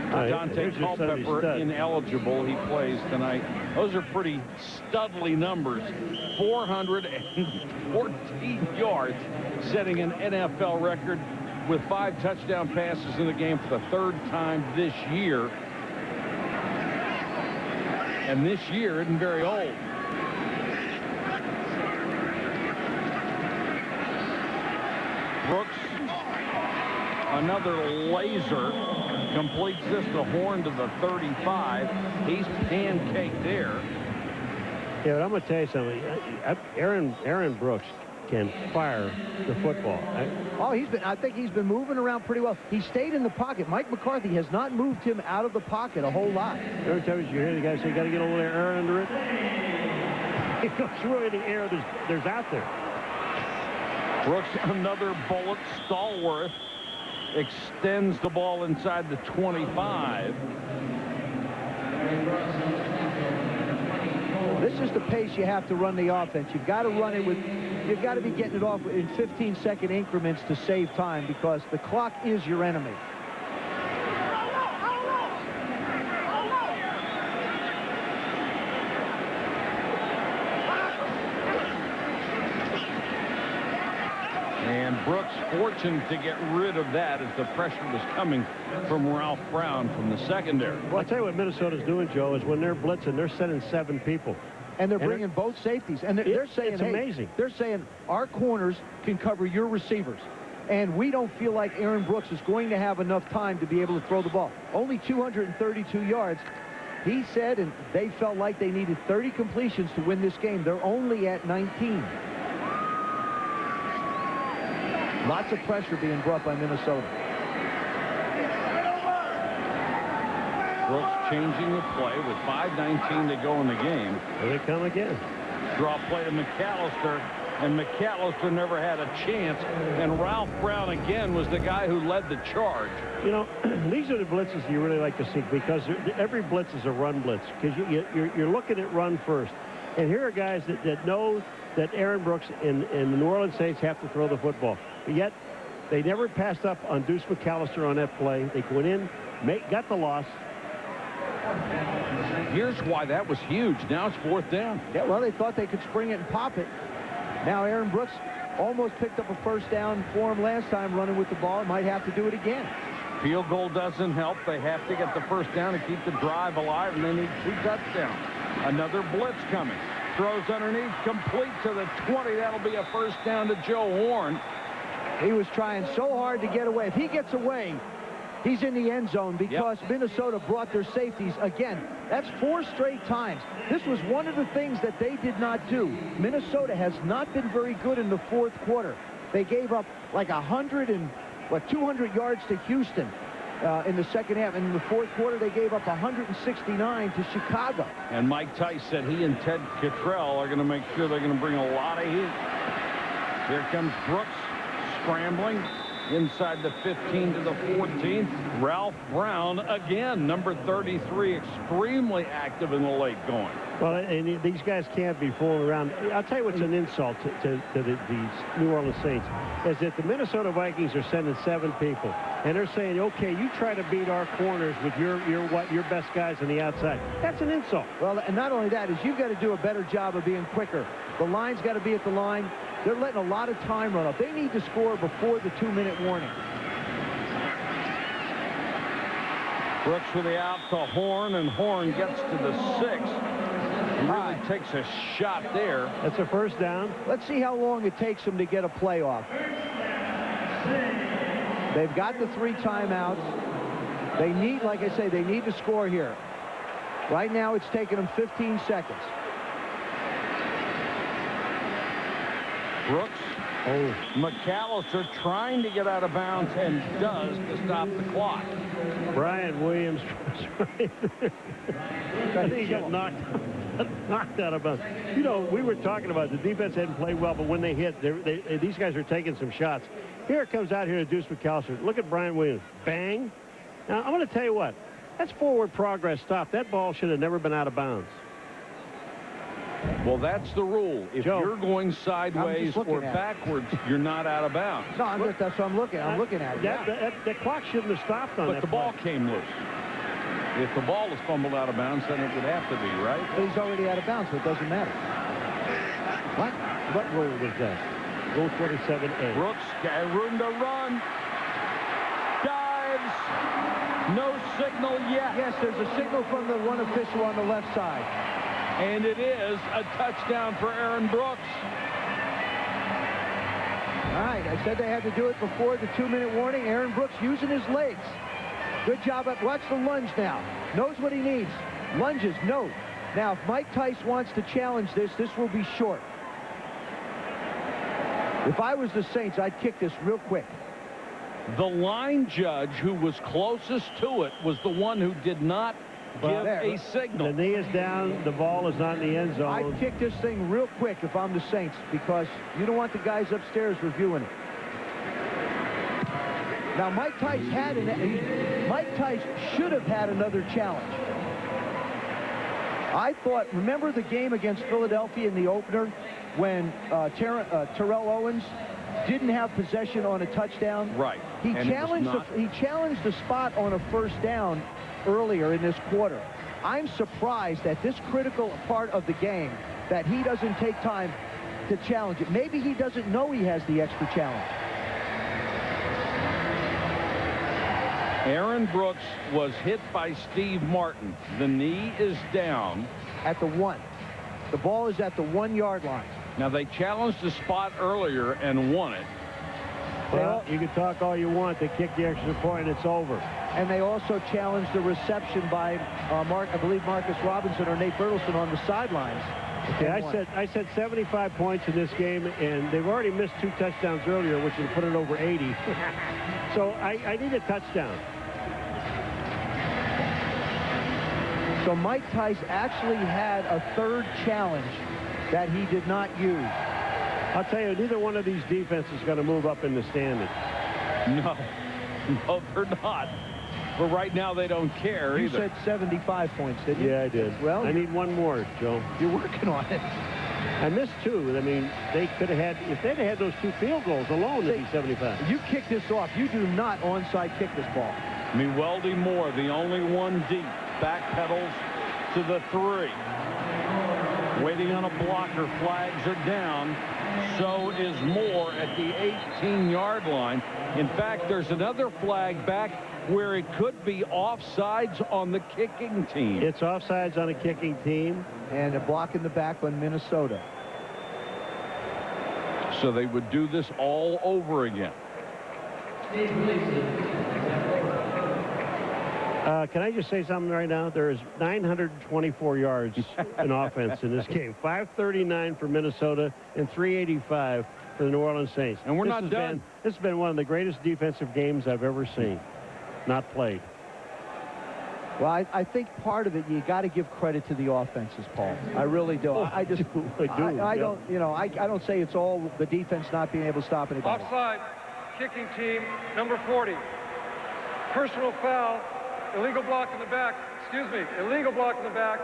Dante Culpepper ineligible. He plays tonight. Those are pretty studly numbers. 414 yards, setting an NFL record with 5 touchdown passes in the game for the 3rd time this year. And this year isn't very old. Brooks, another laser, completes this to Horn to the 35. He's pancaked there. Yeah, but I'm going to tell you something. Aaron Brooks can fire the football. I think he's been moving around pretty well. He stayed in the pocket. Mike McCarthy has not moved him out of the pocket a whole lot. Every time you hear the guy say, got to get over there, air under it. He goes through any air there's out there. Brooks, another bullet. Stallworth extends the ball inside the 25. This is the pace you have to run the offense. You've got to run it with, you've got to be getting it off in 15-second increments to save time because the clock is your enemy. And Brooks fortunate to get rid of that as the pressure was coming from Ralph Brown from the secondary. Well, I'll tell you what Minnesota's doing, Joe, is when they're blitzing, they're sending 7 people. And they're bringing both safeties. And they're saying, it's amazing. They're saying, our corners can cover your receivers. And we don't feel like Aaron Brooks is going to have enough time to be able to throw the ball. Only 232 yards. He said, and they felt like they needed 30 completions to win this game. They're only at 19. Lots of pressure being brought by Minnesota. Brooks changing the play with 5:19 to go in the game. Here they come again. Draw play to McAllister, and McAllister never had a chance. And Ralph Brown again was the guy who led the charge. You know, these are the blitzes you really like to see because every blitz is a run blitz because you're looking at run first. And here are guys that know that Aaron Brooks and the New Orleans Saints have to throw the football. But yet, they never passed up on Deuce McAllister on that play. They went in, got the loss. Here's why that was huge. Now it's 4th down. Yeah, well, they thought they could spring it and pop it. Now Aaron Brooks almost picked up a first down for him last time running with the ball. Might have to do it again. Field goal doesn't help. They have to get the first down to keep the drive alive, and they need 2 touchdowns. Another blitz coming. Throws underneath, complete to the 20. That'll be a first down to Joe Horn. He was trying so hard to get away. If he gets away, he's in the end zone because Minnesota brought their safeties again. That's 4 straight times. This was one of the things that they did not do. Minnesota has not been very good in the 4th quarter. They gave up like 200 yards to Houston in the second half. And in the 4th quarter, they gave up 169 to Chicago. And Mike Tice said he and Ted Cottrell are going to make sure they're going to bring a lot of heat. Here comes Brooks scrambling inside the 15 to the 14th. Ralph Brown again, number 33, extremely active in the late going. Well, and these guys can't be fooling around. I'll tell you what's an insult to these New Orleans Saints is that the Minnesota Vikings are sending 7 people, and they're saying, okay, you try to beat our corners with your best guys on the outside. That's an insult. Well, and not only that is you've got to do a better job of being quicker. The line's got to be at the line. They're letting a lot of time run up. They need to score before the 2-minute warning. Brooks with the out to Horn, and Horn gets to the 6. He really takes a shot there. That's a first down. Let's see how long it takes them to get a play off. They've got the 3 timeouts. They need, like I say, they need to score here. Right now, it's taking them 15 seconds. Brooks. McAllister trying to get out of bounds and does to stop the clock. Brian Williams was right there. I think he got knocked out of bounds. You know, we were talking about the defense hadn't played well, but when they hit, these guys are taking some shots. Here it comes out here to Deuce McAllister. Look at Brian Williams. Bang. Now, I'm going to tell you what. That's forward progress stop. That ball should have never been out of bounds. Well, that's the rule. If you're going sideways or backwards, you're not out of bounds. No, that's what I'm looking at. I'm looking at it. That clock shouldn't have stopped on that. But the ball came loose. If the ball is fumbled out of bounds, then it would have to be, right? But he's already out of bounds, so it doesn't matter. What rule was that? Rule 27A. Brooks got room to run. Dives. No signal yet. Yes, there's a signal from the one official on the left side. And it is a touchdown for Aaron Brooks. All right, I said they had to do it before the 2-minute warning. Aaron Brooks using his legs. Good job. Watch the lunge now. Knows what he needs. Lunges, no. Now, if Mike Tice wants to challenge this will be short. If I was the Saints, I'd kick this real quick. The line judge who was closest to it was the one who did not give a signal. The knee is down. The ball is not in the end zone. I'd kick this thing real quick if I'm the Saints because you don't want the guys upstairs reviewing it. Now, Mike Tice should have had another challenge. I thought, remember the game against Philadelphia in the opener when Terrell Owens didn't have possession on a touchdown? Right. He challenged the spot on a first down earlier in this quarter. I'm surprised at this critical part of the game that he doesn't take time to challenge it. Maybe he doesn't know he has the extra challenge. Aaron Brooks was hit by Steve Martin. The knee is down. At the 1. The ball is at the 1-yard line. Now, they challenged the spot earlier and won it. Well, you can talk all you want. They kick the extra point, it's over. And they also challenged the reception by, I believe, Marcus Robinson or Nate Bertelsen on the sidelines. Okay, I said 75 points in this game, and they've already missed 2 touchdowns earlier, which would put it over 80. So I need a touchdown. So Mike Tice actually had a 3rd challenge that he did not use. I'll tell you, neither one of these defenses is going to move up in the standings. No, they're not. But right now, they don't care You either. said 75 points, didn't you? Yeah, I did. Well, I need one more, Joe. You're working on it. I missed 2. I mean, they could have had, if they'd had those 2 field goals alone, it'd be 75. You kick this off. You do not onside kick this ball. Weldy Moore, the only one deep, backpedals to the 3. Waiting on a blocker. Flags are down. So is Moore at the 18-yard line. In fact, there's another flag back where it could be offsides on the kicking team. It's offsides on a kicking team. And a block in the back on Minnesota. So they would do this all over again. Can I just say something right now? There is 924 yards in offense in this game. 539 for Minnesota and 385 for the New Orleans Saints. And we're not done. This has been one of the greatest defensive games I've ever seen. Not played. Well, I think part of it, you got to give credit to the offenses, Paul. I really do. I just I don't, you know, I don't say it's all the defense not being able to stop anybody. Offside, kicking team, number 40. Personal foul, illegal block in the back. Excuse me, illegal block in the back.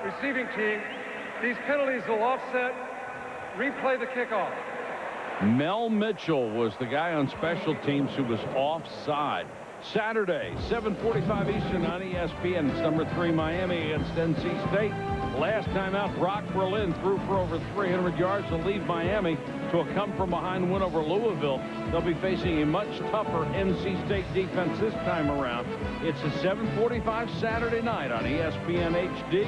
Receiving team. These penalties will offset, replay the kickoff. Mel Mitchell was the guy on special teams who was offside. Saturday, 7:45 Eastern on ESPN. It's number 3 Miami against NC State. Last time out, Brock Berlin threw for over 300 yards to lead Miami to a come-from-behind win over Louisville. They'll be facing a much tougher NC State defense this time around. It's a 7:45 Saturday night on ESPN HD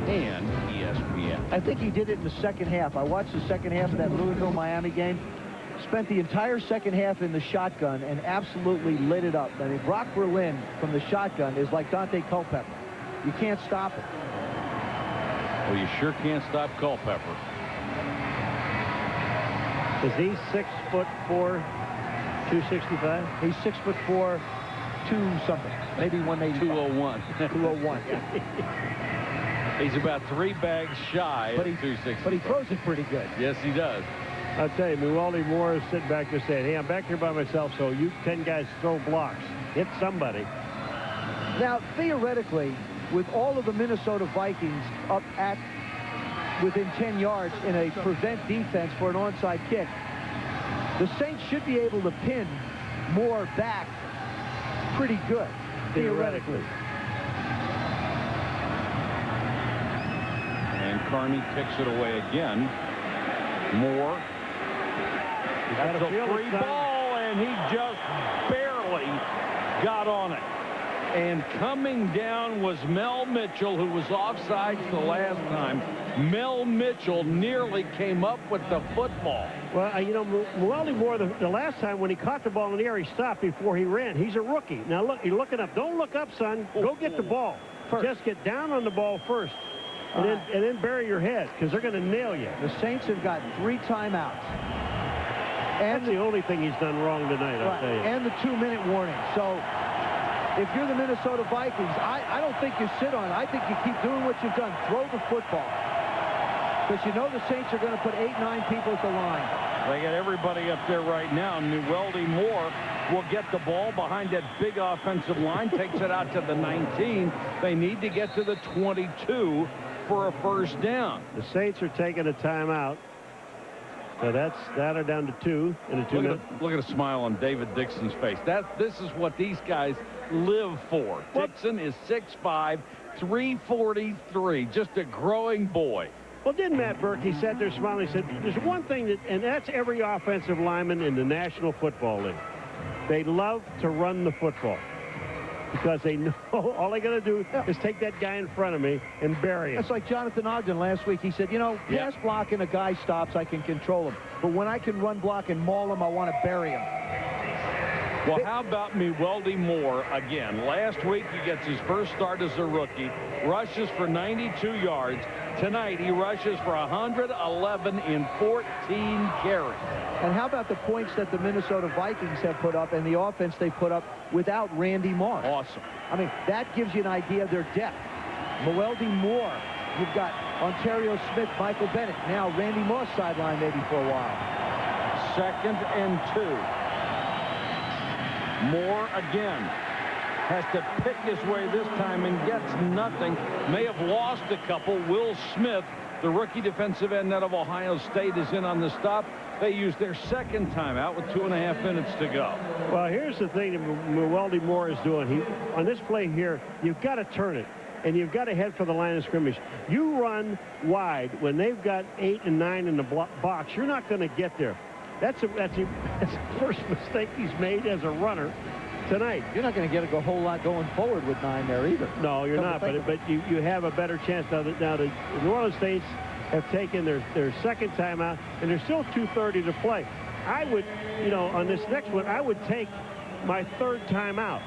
and ESPN. I think he did it in the second half. I watched the second half of that Louisville-Miami game. Spent the entire second half in the shotgun and absolutely lit it up. I mean, Brock Berlin from the shotgun is like Dante Culpepper. You can't stop it. Well, you sure can't stop Culpepper. Is he 6'4", 265? He's 6'4", 2 something, maybe 180. 201. 201. He's about 3 bags shy of 260. But he throws it pretty good. Yes, he does. I'll tell you, Weldy Moore is sitting back there saying, hey, I'm back here by myself, so you 10 guys throw blocks. Hit somebody. Now, theoretically, with all of the Minnesota Vikings up at within 10 yards in a prevent defense for an onside kick, the Saints should be able to pin Moore back pretty good, theoretically. And Carney kicks it away again. Moore. That's a free ball, and he just barely got on it. And coming down was Mel Mitchell, who was offsides the last time. Mel Mitchell nearly came up with the football. Well, you know, Weldy Moore, the last time when he caught the ball in the air, he stopped before he ran. He's a rookie. Now, look, you're looking up. Don't look up, son. Go get the ball. Just get down on the ball first. And then bury your head, because they're going to nail you. The Saints have got 3 timeouts. And the only thing he's done wrong tonight, I'll tell you. And the 2-minute warning. So if you're the Minnesota Vikings, I don't think you sit on it. I think you keep doing what you've done. Throw the football. Because you know the Saints are going to put 8, 9 people at the line. They got everybody up there right now. Weldy Moore will get the ball behind that big offensive line, takes it out to the 19. They need to get to the 22. for a first down. The Saints are taking a timeout. So that are down to 2 in a 2 minute. Look at a smile on David Dixon's face. This is what these guys live for. Dixon is 6'5", 343, just a growing boy. Well, didn't Matt Berkey sat there smiling? He said, there's one thing and that's every offensive lineman in the National Football League. They love to run the football because they know all they got to do is take that guy in front of me and bury him. That's like Jonathan Ogden last week. He said, you know, pass blocking, a guy stops, I can control him. But when I can run block and maul him, I want to bury him. Well, how about Weldy Moore again? Last week, he gets his first start as a rookie, rushes for 92 yards. Tonight, he rushes for 111 in 14 carries. And how about the points that the Minnesota Vikings have put up and the offense they put up without Randy Moss? Awesome. I mean, that gives you an idea of their depth. Weldy Moore, you've got Ontario Smith, Michael Bennett. Now Randy Moss sideline maybe for a while. 2nd and 2. Moore again has to pick his way this time and gets nothing. May have lost a couple. Will Smith, the rookie defensive end out of Ohio State, is in on the stop. They use their second timeout with 2.5 minutes to go. Well, here's the thing that Weldy Moore is doing. On this play here, you've got to turn it, and you've got to head for the line of scrimmage. You run wide when they've got 8 and 9 in the box. You're not going to get there. That's the first mistake he's made as a runner tonight. You're not going to get a whole lot going forward with 9 there either. No, you're not, but you have a better chance now. Now the New Orleans Saints have taken their second timeout, and there's still 2:30 to play. I would, on this next one, I would take my third timeout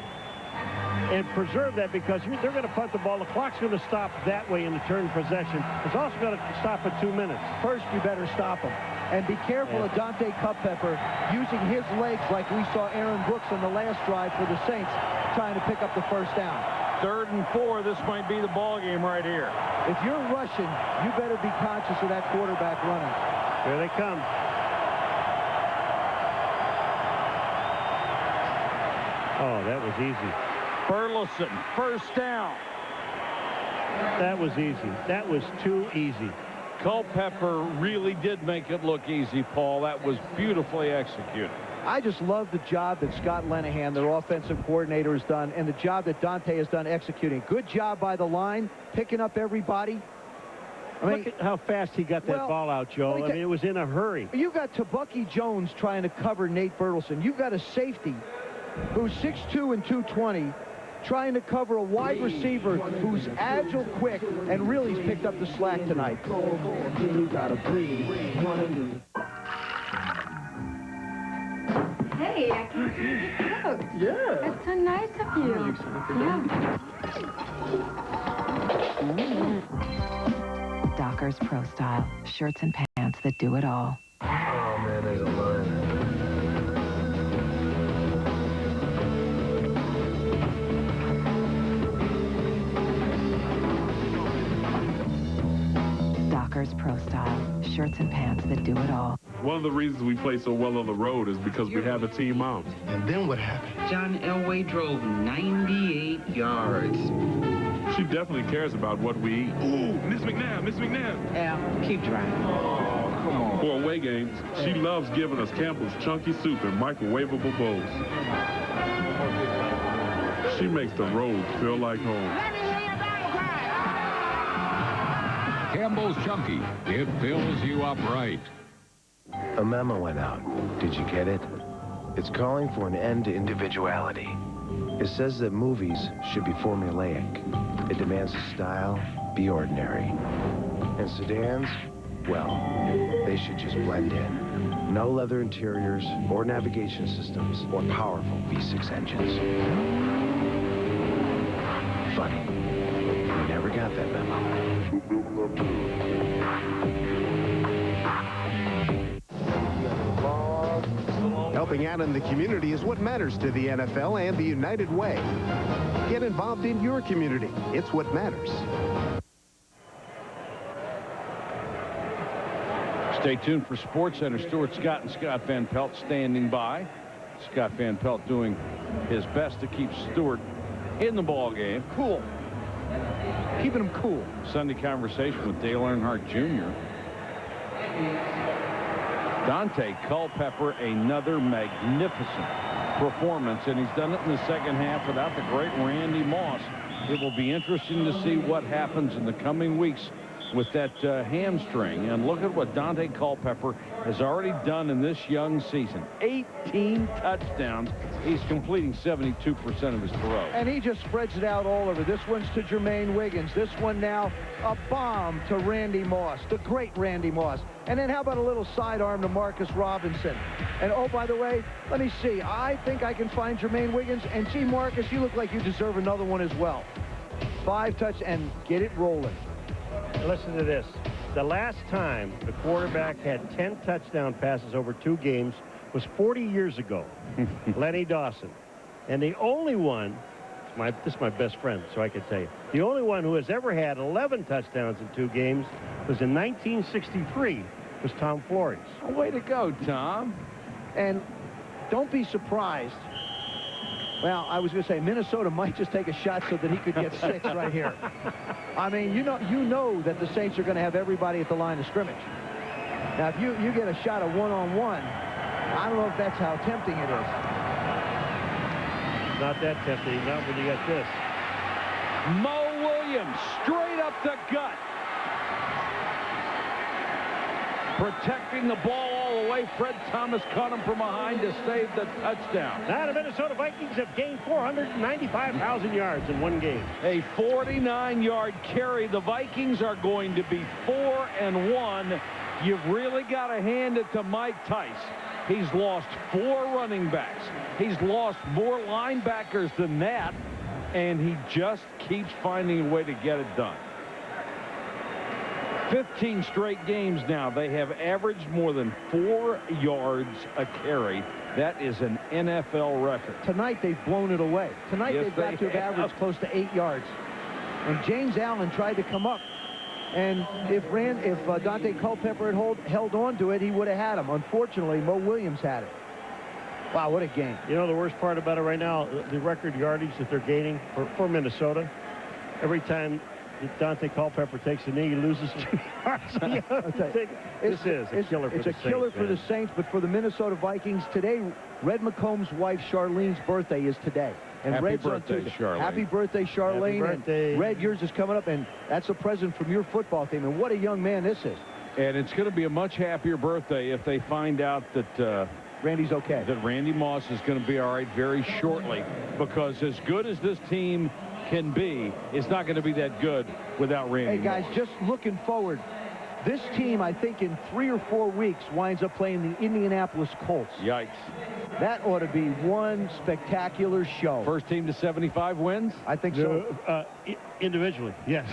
and preserve that because they're going to punt the ball. The clock's going to stop that way in the turn possession. It's also going to stop at 2 minutes. First, you better stop them. And be careful of Dante Culpepper using his legs like we saw Aaron Brooks on the last drive for the Saints trying to pick up the first down. 3rd and 4. This might be the ball game right here. If you're rushing, you better be conscious of that quarterback running. Here they come. Oh, that was easy. Burleson, first down. That was easy. That was too easy. Culpepper really did make it look easy, Paul. That was beautifully executed. I just love the job that Scott Linehan, their offensive coordinator, has done, and the job that Dante has done executing. Good job by the line, picking up everybody. Look at how fast he got that ball out, Joe. I mean, it was in a hurry. You got Tabucky Jones trying to cover Nate Burleson. You've got a safety who's 6'2" and 220, trying to cover a wide receiver who's agile, quick, and really has picked up the slack tonight. Hey, I can see you cooked. Yeah. That's so nice of you. Dockers Pro Style. Shirts and pants that do it all. Oh, man, there's a line. Dockers Pro Style. Shirts and pants that do it all. One of the reasons we play so well on the road is because we have a team mom. And then what happened? John Elway drove 98 yards. She definitely cares about what we eat. Ooh, Miss McNabb, Miss McNabb. Al, keep driving. Oh, come on. For away games, she loves giving us Campbell's Chunky Soup in microwavable bowls. She makes the road feel like home. Campbell's Chunky. It fills you up right. A memo went out. Did you get it? It's calling for an end to individuality. It says that movies should be formulaic. It demands a style be ordinary. And sedans, well, they should just blend in. No leather interiors or navigation systems or powerful V6 engines. Funny, we never got that memo. Helping out in the community is what matters to the NFL and the United Way. Get involved in your community. It's what matters. Stay tuned for SportsCenter. Stuart Scott and Scott Van Pelt standing by. Scott Van Pelt doing his best to keep Stuart in the ball game. Cool. keeping them cool. Sunday conversation with Dale Earnhardt Jr. Dante Culpepper, another magnificent performance, and he's done it in the second half without the great Randy Moss. It will be interesting to see what happens in the coming weeks with that hamstring. And look at what Dante Culpepper has already done in this young season. 18 touchdowns. He's completing 72% of his throws. And he just spreads it out all over. This one's to Jermaine Wiggins. This one now, a bomb to Randy Moss, the great Randy Moss. And then how about a little sidearm to Marcus Robinson? And oh, by the way, let me see. I think I can find Jermaine Wiggins. And gee, Marcus, you look like you deserve another one as well. 5 touch and get it rolling. Listen to this. The last time the quarterback had 10 touchdown passes over 2 games was 40 years ago. Lenny Dawson. And the only one, this is my best friend, so I can tell you, the only one who has ever had 11 touchdowns in 2 games was in 1963, was Tom Flores. Oh, way to go, Tom. And don't be surprised. Well, I was going to say Minnesota might just take a shot so that he could get 6 right here. I mean, you know that the Saints are going to have everybody at the line of scrimmage. Now, if you get a shot of one-on-one, I don't know if that's how tempting it is. Not that tempting, not when you got this. Mo Williams, straight up the gut. Protecting the ball all the way. Fred Thomas caught him from behind to save the touchdown. Now the Minnesota Vikings have gained 495,000 yards in 1 game. A 49-yard carry. The Vikings are going to be 4-1. You've really got to hand it to Mike Tice. He's lost 4 running backs. He's lost more linebackers than that, and he just keeps finding a way to get it done. 15 straight games now. They have averaged more than 4 yards a carry. That is an NFL record. Tonight they've blown it away. Tonight Yes, they've got to have averaged close to 8 yards. And James Allen tried to come up. And if Dante Culpepper had held on to it, he would have had him. Unfortunately, Mo Williams had it. Wow, what a game. You know the worst part about it right now, the record yardage that they're gaining for Minnesota, every time Dante Culpepper takes a knee, he loses 2 yards. This is a killer for the Saints. It's a killer for the Saints, but for the Minnesota Vikings today, Red McComb's wife Charlene's birthday is today. And Happy Red's birthday, on Tuesday. Charlene. Happy birthday, Charlene. Happy birthday. And Red, yours is coming up, and that's a present from your football team. And what a young man this is. And it's going to be a much happier birthday if they find out that Randy's okay. That Randy Moss is going to be all right very shortly, because as good as this team can be, it's not going to be that good without Randy Hey, guys, Moss. just looking forward. This team, I think, in 3 or 4 weeks, winds up playing the Indianapolis Colts. Yikes. That ought to be one spectacular show. First team to 75 wins? I think so. Individually, yes.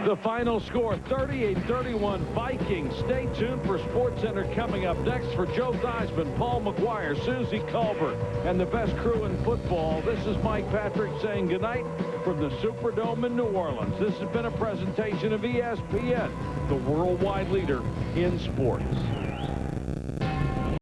The final score, 38-31 Vikings. Stay tuned for SportsCenter coming up next. For Joe Theismann, Paul McGuire, Susie Culver, and the best crew in football, this is Mike Patrick saying goodnight from the Superdome in New Orleans. This has been a presentation of ESPN, the worldwide leader in sports.